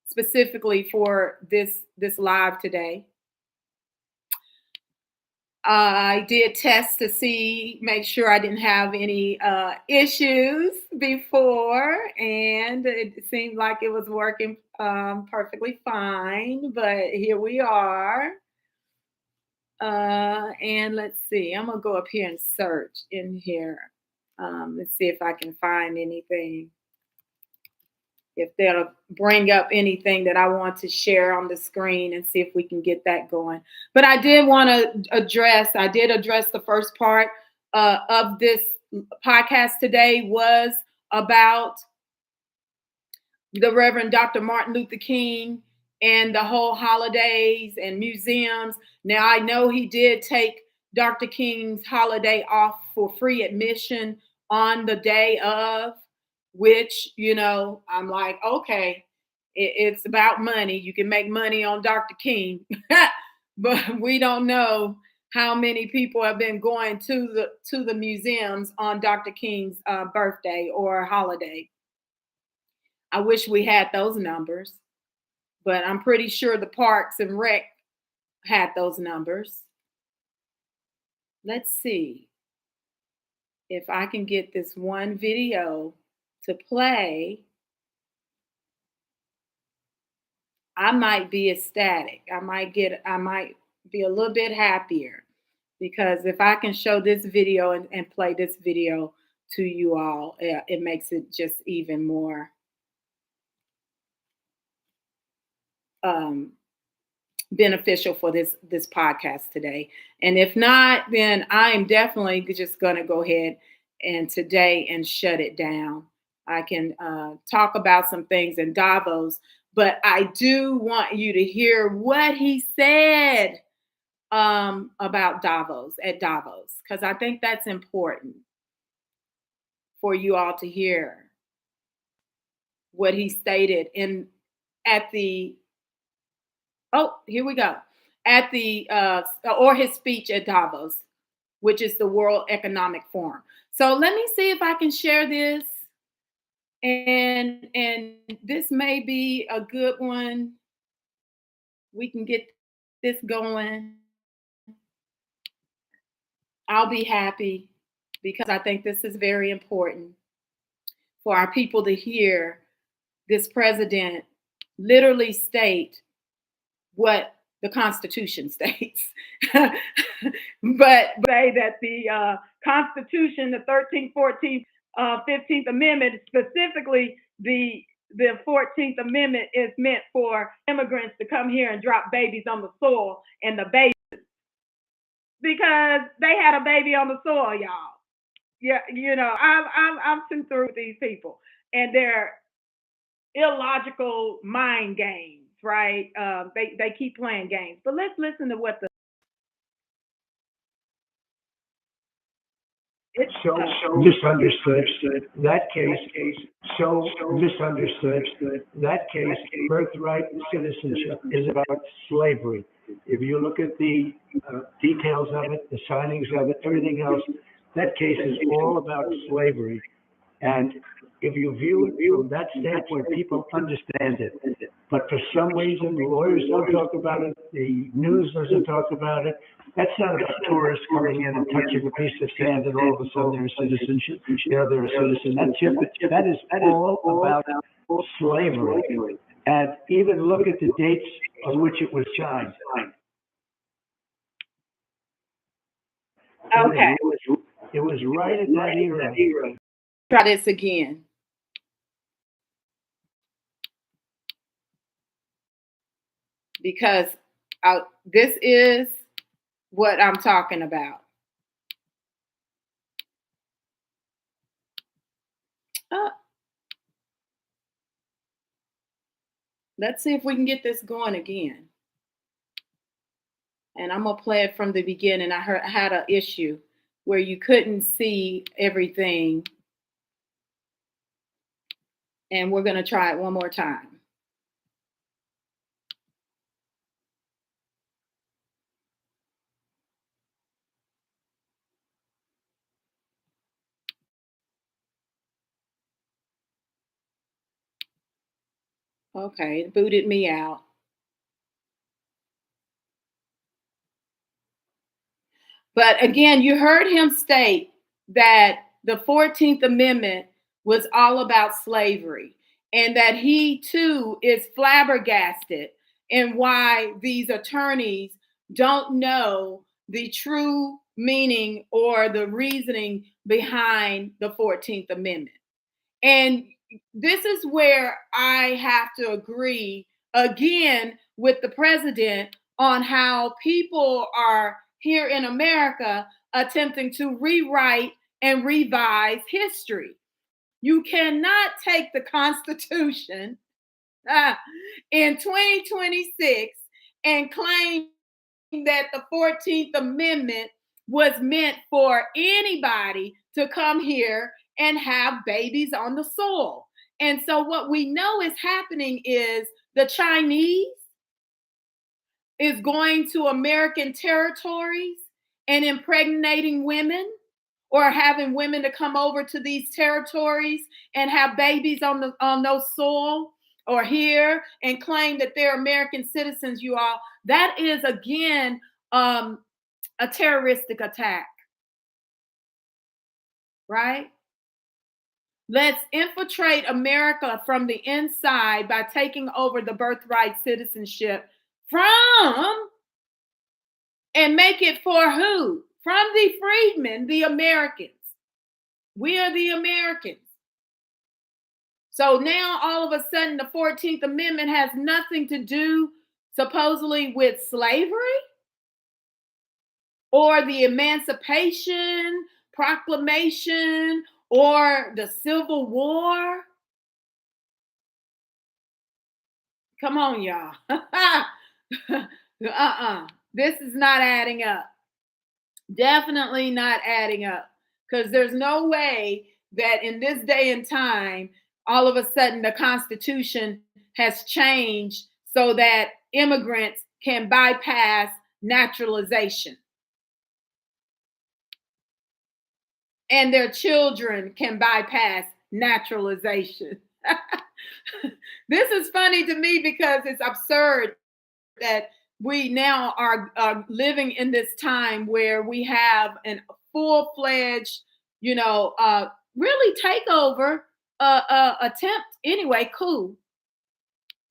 specifically for this live today. I did test to make sure I didn't have any issues before, and it seemed like it was working perfectly fine. But here we are. And let's see. I'm gonna go up here and search in here. Let's see if I can find anything. If they'll bring up anything that I want to share on the screen and see if we can get that going. But I did want to address the first part of this podcast today was about the Reverend Dr. Martin Luther King and the whole holidays and museums. Now, I know he did take Dr. King's holiday off for free admission on the day of, which, I'm like, okay, it's about money. You can make money on Dr. King, but we don't know how many people have been going to the museums on Dr. King's birthday or holiday. I wish we had those numbers, but I'm pretty sure the Parks and Rec had those numbers. Let's see if I can get this one video to play. I might be ecstatic. I might be a little bit happier, because if I can show this video and play this video to you all, it makes it just even more beneficial for this podcast today. And if not, then I'm definitely just going to go ahead and shut it down. I can talk about some things in Davos, but I do want you to hear what he said about Davos, because I think that's important for you all to hear what he stated here we go. At or his speech at Davos, which is the World Economic Forum. So let me see if I can share this. And this may be a good one. We can get this going. I'll be happy, because I think this is very important for our people to hear this president literally state what the Constitution states. But say that the Constitution, the 13th, 14th, 15th Amendment, specifically the 14th Amendment, is meant for immigrants to come here and drop babies on the soil, and the baby, because they had a baby on the soil, y'all. Yeah, I've been through these people and their illogical mind games, right? They keep playing games. But let's listen to what the so misunderstood. That case, so misunderstood. That case, birthright citizenship is about slavery. If you look at the details of it, the signings of it, everything else, that case is all about slavery. And if you view it from that standpoint, people understand it. But for some reason, lawyers don't talk about it, the news doesn't talk about it. That's not about tourists coming in and touching a piece of sand and all of a sudden they're a citizenship. They're a citizen. That is all about slavery. And even look at the dates on which it was signed. Okay. It was right at that era. Try this again. Because this is what I'm talking about. Let's see if we can get this going again. And I'm going to play it from the beginning. I had an issue where you couldn't see everything. And we're going to try it one more time. Okay, it booted me out. But again, you heard him state that the 14th Amendment was all about slavery, and that he too is flabbergasted in why these attorneys don't know the true meaning or the reasoning behind the 14th Amendment. And this is where I have to agree again with the president on how people are here in America attempting to rewrite and revise history. You cannot take the Constitution in 2026 and claim that the 14th Amendment was meant for anybody to come here and have babies on the soil. And so what we know is happening is the Chinese is going to American territories and impregnating women, or having women to come over to these territories and have babies on those soil or here and claim that they're American citizens, you all. That is, again, a terroristic attack, right? Let's infiltrate America from the inside by taking over the birthright citizenship from, and make it for who? From the freedmen, the Americans. We are the Americans. So now all of a sudden the 14th Amendment has nothing to do supposedly with slavery or the Emancipation Proclamation or the Civil War. Come on, y'all. This is not adding up. Definitely not adding up, because there's no way that in this day and time, all of a sudden the Constitution has changed so that immigrants can bypass naturalization and their children can bypass naturalization. This is funny to me because it's absurd that we now are living in this time where we have a full-fledged, really takeover attempt, anyway, coup,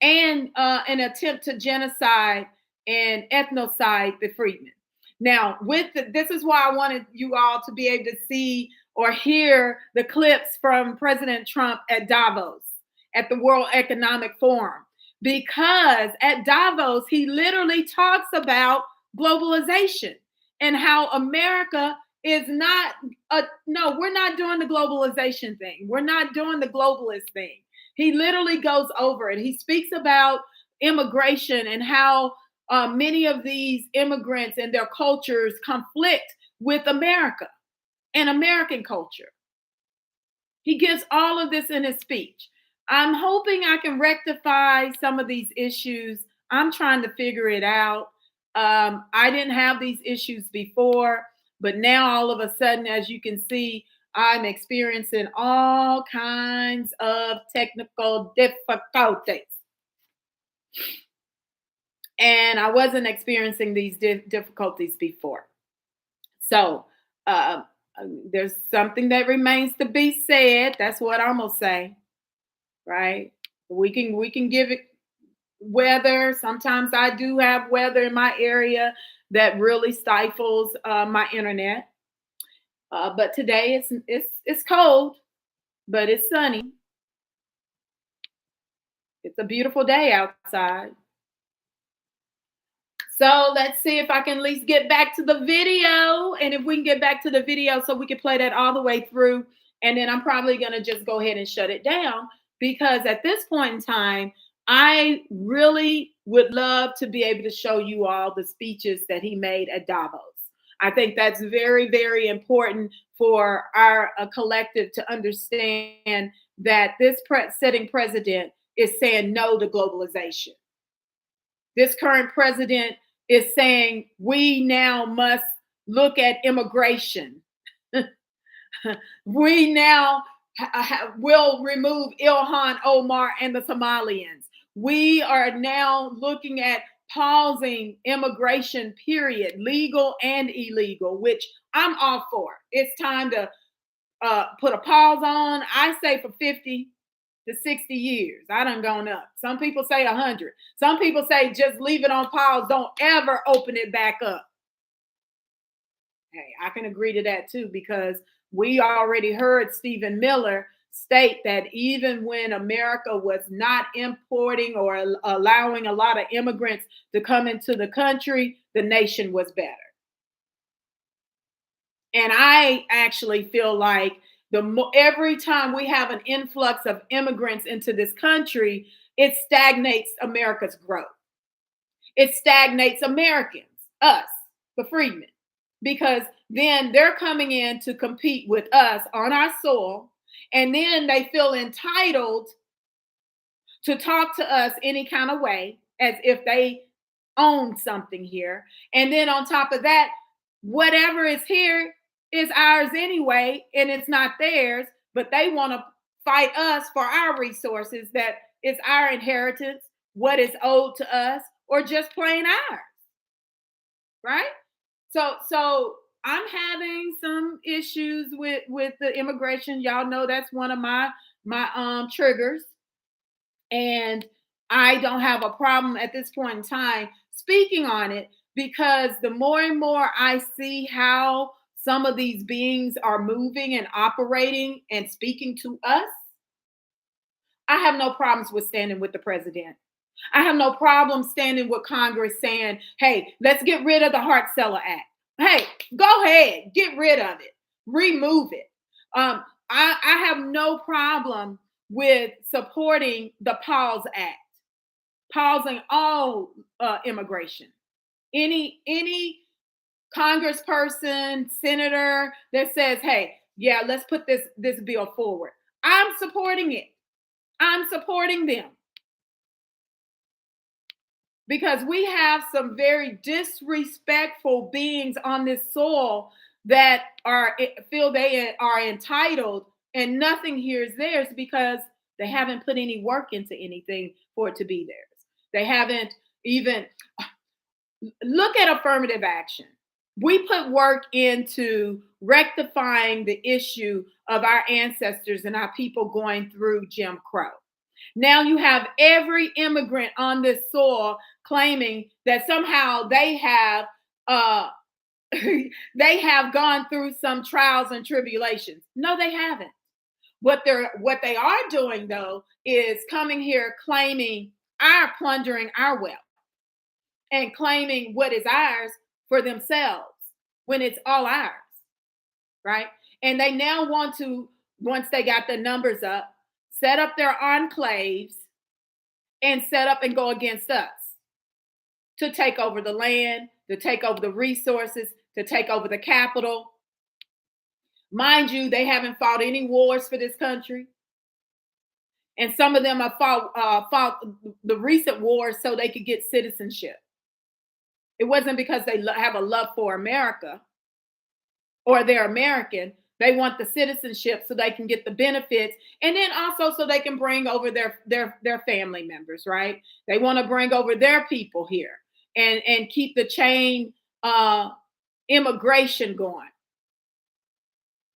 and an attempt to genocide and ethnocide the freedmen. Now, this is why I wanted you all to be able to see or hear the clips from President Trump at Davos, at the World Economic Forum, because at Davos, he literally talks about globalization and how America is not no, we're not doing the globalization thing. We're not doing the globalist thing. He literally goes over it. He speaks about immigration and how many of these immigrants and their cultures conflict with America and American culture. He gives all of this in his speech. I'm hoping I can rectify some of these issues. I'm trying to figure it out. I didn't have these issues before, but now all of a sudden, as you can see, I'm experiencing all kinds of technical difficulties. And I wasn't experiencing these difficulties before. So there's something that remains to be said. That's what I'm gonna say, right? We can give it weather. Sometimes I do have weather in my area that really stifles my internet. But today it's cold, but it's sunny. It's a beautiful day outside. So let's see if I can at least get back to the video. And if we can get back to the video so we can play that all the way through. And then I'm probably going to just go ahead and shut it down, because at this point in time, I really would love to be able to show you all the speeches that he made at Davos. I think that's very, very important for our collective to understand that this sitting president is saying no to globalization. This current president is saying we now must look at immigration. We now will remove Ilhan Omar and the Somalians. We are now looking at pausing immigration, period, legal and illegal, which I'm all for. It's time to put a pause on. I say for 50 to 60 years. I done gone up. Some people say 100. Some people say just leave it on pause. Don't ever open it back up. Hey, I can agree to that too, because we already heard Stephen Miller state that even when America was not importing or allowing a lot of immigrants to come into the country, the nation was better. And I actually feel like every time we have an influx of immigrants into this country, it stagnates America's growth. It stagnates Americans, us, the freedmen, because then they're coming in to compete with us on our soil, and then they feel entitled to talk to us any kind of way as if they own something here. And then on top of that, whatever is here is ours anyway, and it's not theirs, but they want to fight us for our resources that is our inheritance, what is owed to us, or just plain ours, right? So I'm having some issues with the immigration. Y'all know that's one of my triggers, and I don't have a problem at this point in time speaking on it, because the more and more I see how some of these beings are moving and operating and speaking to us, I have no problems with standing with the president. I have no problem standing with Congress saying, hey, let's get rid of the Hart-Celler Act. Hey, go ahead, get rid of it, remove it. I have no problem with supporting the Pause Act, pausing all immigration. Any congressperson, senator that says, hey, yeah, let's put this bill forward, I'm supporting it. I'm supporting them. Because we have some very disrespectful beings on this soil that feel they are entitled, and nothing here is theirs because they haven't put any work into anything for it to be theirs. They haven't even look at affirmative action. We put work into rectifying the issue of our ancestors and our people going through Jim Crow. Now you have every immigrant on this soil claiming that somehow they have they have gone through some trials and tribulations. No, they haven't. What they are doing though is coming here claiming plundering our wealth and claiming what is ours for themselves when it's all ours, right? And they now want to, once they got the numbers up, set up their enclaves and set up and go against us to take over the land, to take over the resources, to take over the capital. Mind you, they haven't fought any wars for this country. And some of them have fought the recent wars so they could get citizenship. It wasn't because they have a love for America or they're American. They want the citizenship so they can get the benefits, and then also so they can bring over their family members, right? They want to bring over their people here and keep the chain immigration going,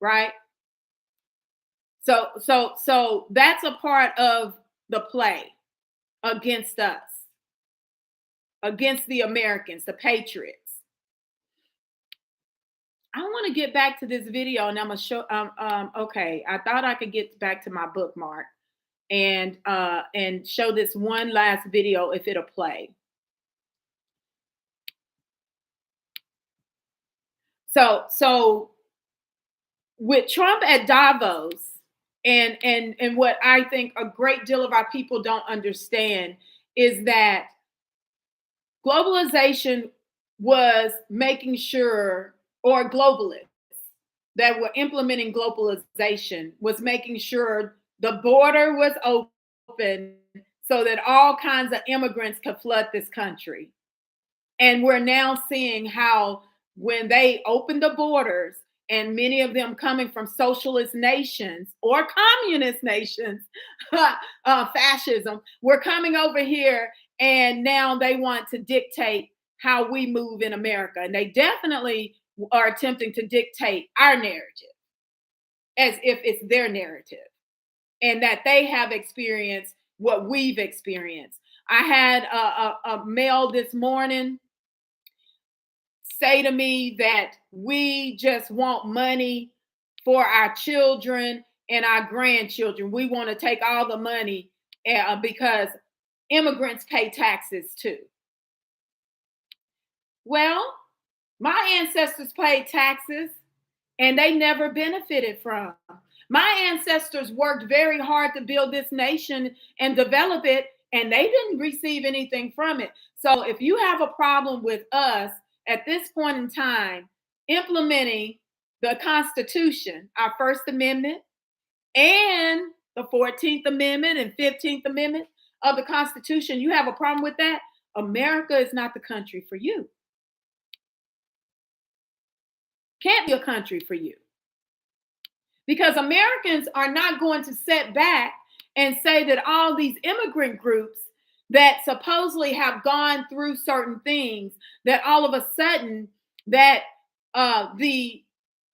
right? So that's a part of the play against us, against the Americans, the patriots. I want to get back to this video, and I'm gonna show. Okay, I thought I could get back to my bookmark and show this one last video if it'll play. So with Trump at Davos, and what I think a great deal of our people don't understand is that globalization was making sure, or globalists that were implementing globalization was making sure the border was open so that all kinds of immigrants could flood this country. And we're now seeing how when they opened the borders, and many of them coming from socialist nations or communist nations, fascism, we're coming over here and now they want to dictate how we move in America. And they definitely are attempting to dictate our narrative as if it's their narrative and that they have experienced what we've experienced. I had a mail this morning say to me that we just want money for our children and our grandchildren. We want to take all the money because immigrants pay taxes too. Well, my ancestors paid taxes and they never benefited from. My ancestors worked very hard to build this nation and develop it, and they didn't receive anything from it. So if you have a problem with us at this point in time implementing the Constitution, our First Amendment, and the 14th Amendment and 15th Amendment of the Constitution, you have a problem with that, America is not the country for you. Can't be a country for you. Because Americans are not going to sit back and say that all these immigrant groups that supposedly have gone through certain things, that all of a sudden that the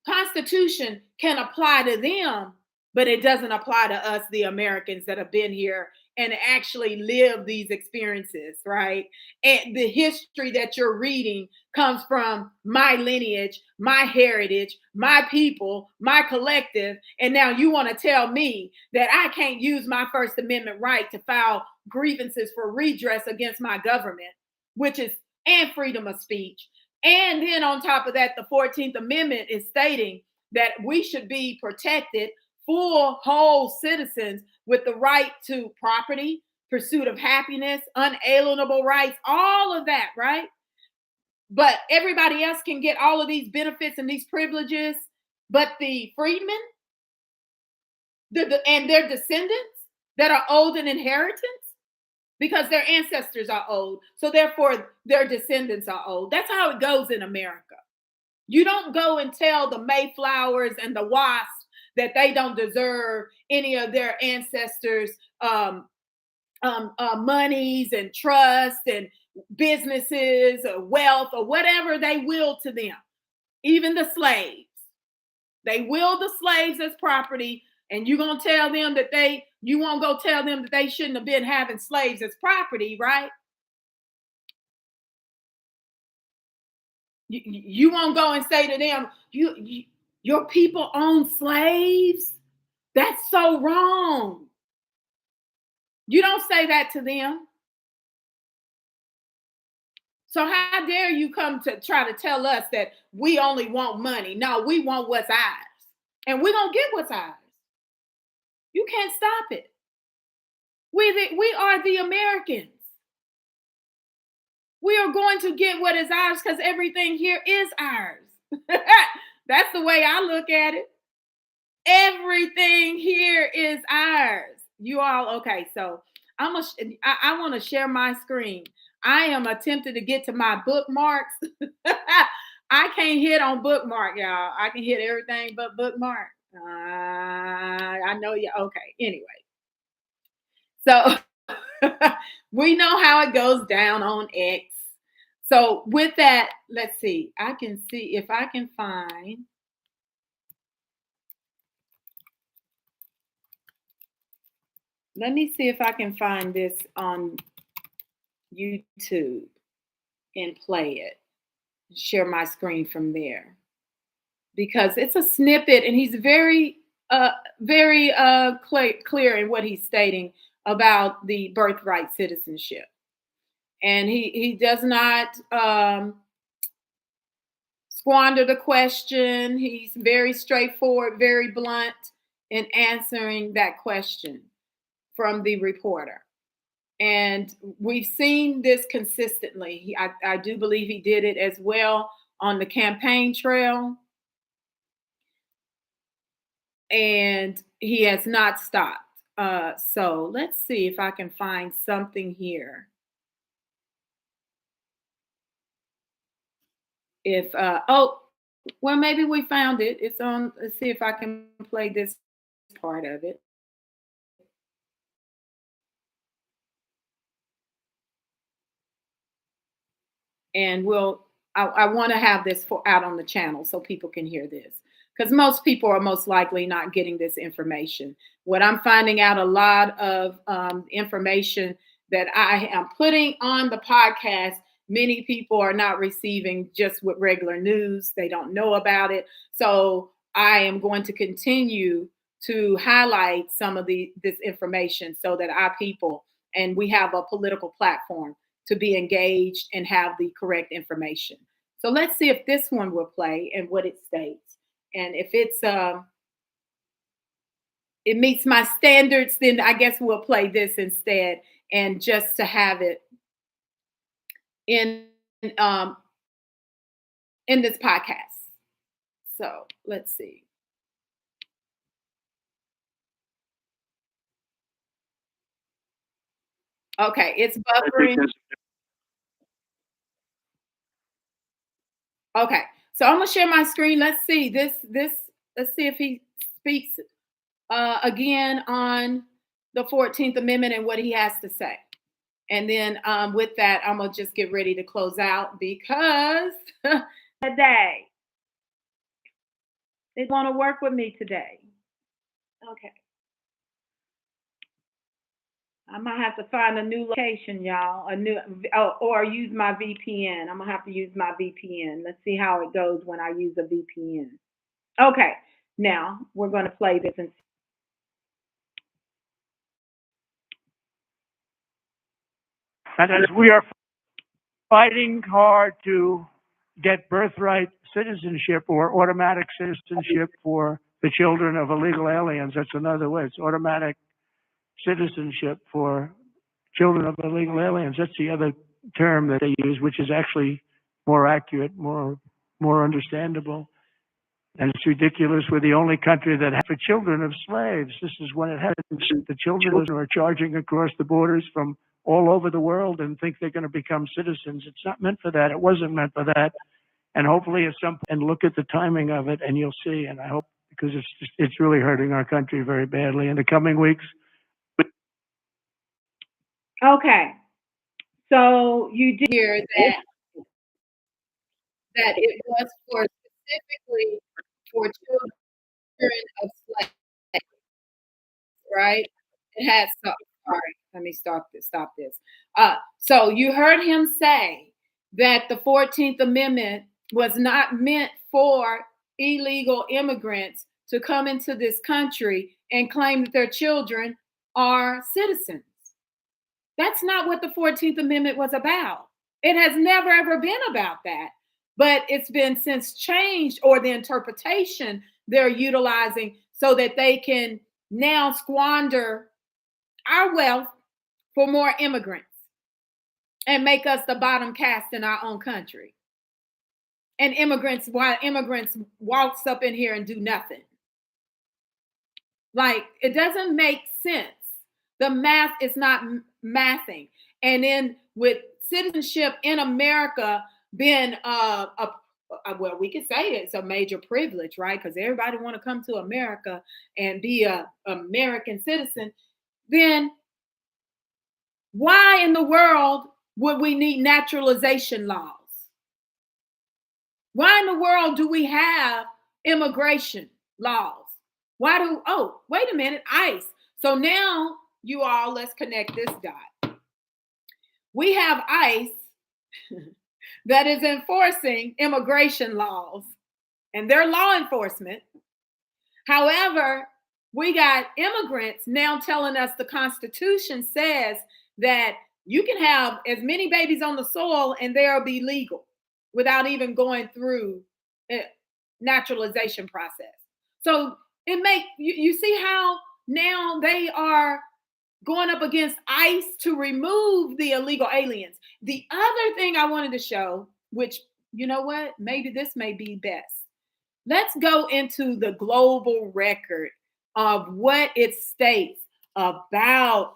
Constitution can apply to them, but it doesn't apply to us, the Americans that have been here and actually live these experiences, right? And the history that you're reading comes from my lineage, my heritage, my people, my collective. And now you want to tell me that I can't use my First Amendment right to file grievances for redress against my government, and freedom of speech. And then on top of that, the 14th Amendment is stating that we should be protected, full, whole citizens with the right to property, pursuit of happiness, unalienable rights, all of that, right? But everybody else can get all of these benefits and these privileges, but the freedmen and their descendants that are owed an inheritance because their ancestors are old, so therefore their descendants are old. That's how it goes in America. You don't go and tell the Mayflowers and the Wasps that they don't deserve any of their ancestors' monies and trust and businesses or wealth or whatever they will to them. Even the slaves. They will the slaves as property, and you're going to tell them that you won't go tell them that they shouldn't have been having slaves as property, right? You won't go and say to them, your people own slaves? That's so wrong. You don't say that to them. So how dare you come to try to tell us that we only want money? No, we want what's ours. And we're going to get what's ours. You can't stop it. We are the Americans. We are going to get what is ours because everything here is ours. That's the way I look at it. Everything here is ours. You all, okay, so I want to share my screen. I am attempting to get to my bookmarks. I can't hit on bookmark, y'all. I can hit everything but bookmark. I know you. Okay, anyway. So we know how it goes down on X. So with that, let's see. I can see if I can find. Let me see if I can find this on YouTube and play it. Share my screen from there. Because it's a snippet and he's very clear in what he's stating about the birthright citizenship. And he does not squander the question. He's very straightforward, very blunt in answering that question from the reporter. And we've seen this consistently. I do believe he did it as well on the campaign trail. And he has not stopped. So let's see if I can find something here. If well, maybe we found it. It's on. Let's see if I can play this part of it. And I want to have this out on the channel so people can hear this, because most people are most likely not getting this information. What I'm finding out, a lot of information that I am putting on the podcast, many people are not receiving just with regular news. They don't know about it. So I am going to continue to highlight some of this information so that our people, and we have a political platform to be engaged and have the correct information. So let's see if this one will play and what it states. And if it meets my standards, then I guess we'll play this instead, and just to have it in this podcast. So let's see. Okay, it's buffering. Okay, so I'm gonna share my screen. Let's see this. Let's see if he speaks again on the 14th Amendment and what he has to say. And then with that, I'm gonna just get ready to close out because today they want to work with me today. Okay. I might have to find a new location, y'all, or use my VPN. I'm gonna have to use my VPN. Let's see how it goes when I use a VPN. Okay, now we're gonna play this. And as we are fighting hard to get birthright citizenship or automatic citizenship for the children of illegal aliens, that's another way. It's automatic citizenship for children of illegal aliens. That's the other term that they use, which is actually more accurate, more understandable. And it's ridiculous. We're the only country that has for children of slaves. This is when it happens. The children are charging across the borders from all over the world and think they're going to become citizens. It's not meant for that. It wasn't meant for that. And hopefully at some point, and look at the timing of it, and you'll see. And I hope, because it's really hurting our country very badly in the coming weeks. Okay, so you did hear that it was for specifically for children of slaves, right? It has some. Sorry, let me stop this. So you heard him say that the 14th Amendment was not meant for illegal immigrants to come into this country and claim that their children are citizens. That's not what the 14th Amendment was about. It has never, ever been about that. But it's been since changed, or the interpretation they're utilizing so that they can now squander our wealth for more immigrants and make us the bottom caste in our own country. And while immigrants waltz up in here and do nothing. Like, it doesn't make sense. The math is not mathing. And then with citizenship in America being well, we could say it's a major privilege, right? Because everybody want to come to America and be an American citizen. Then why in the world would we need naturalization laws? Why in the world do we have immigration laws? Wait a minute, ICE. So now, you all, let's connect this dot. We have ICE that is enforcing immigration laws, and they're law enforcement. However, we got immigrants now telling us the Constitution says that you can have as many babies on the soil and they'll be legal without even going through a naturalization process. So you see how now they are going up against ICE to remove the illegal aliens. The other thing I wanted to show, which, you know what, maybe this may be best. Let's go into the global record of what it states about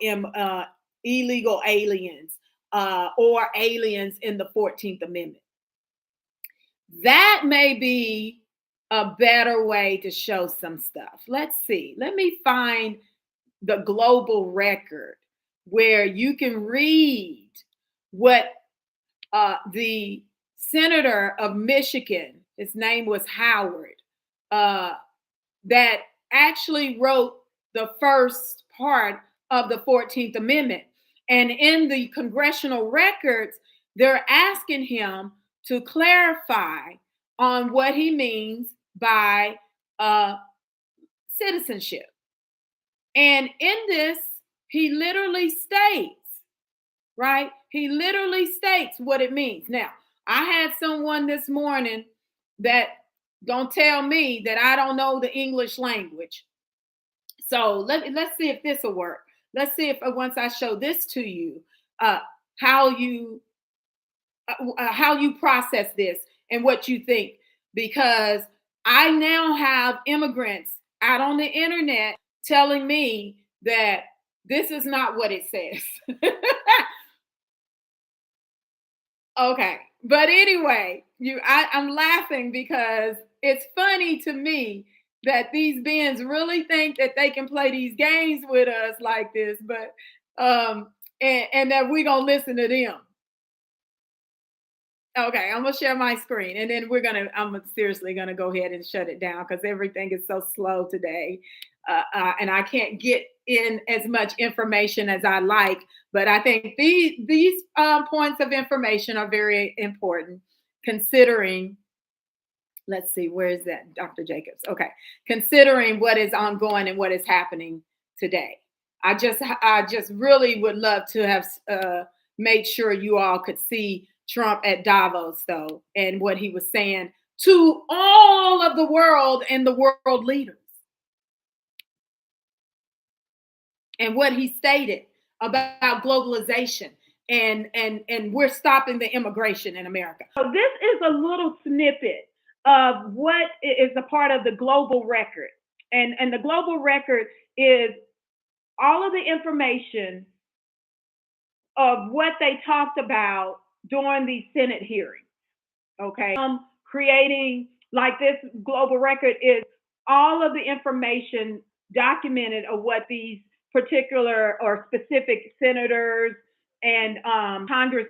illegal aliens or aliens in the 14th Amendment. That may be a better way to show some stuff. Let's see. Let me find the global record where you can read what the senator of Michigan, his name was Howard, that actually wrote the first part of the 14th Amendment. And in the congressional records, they're asking him to clarify on what he means by citizenship. And in this, he literally states, right? He literally states what it means. Now, I had someone this morning that gonna tell me that I don't know the English language. So let's see if this will work. Let's see if once I show this to you, how you process this and what you think, because I now have immigrants out on the internet telling me that this is not what it says. Okay, but anyway, I'm laughing because it's funny to me that these bins really think that they can play these games with us like this, but and that we're gonna listen to them. Okay, I'm gonna share my screen, and then I'm seriously gonna go ahead and shut it down because everything is so slow today, and I can't get in as much information as I like. But I think these points of information are very important, considering. Let's see, where is that, Dr. Jacobs? Okay, considering what is ongoing and what is happening today. I just really would love to have made sure you all could see Trump at Davos, though, and what he was saying to all of the world and the world leaders. And what he stated about globalization and we're stopping the immigration in America. So this is a little snippet of what is a part of the global record. And the global record is all of the information of what they talked about during these Senate hearings. Okay. Creating, like, this global record is all of the information documented of what these particular or specific senators and Congress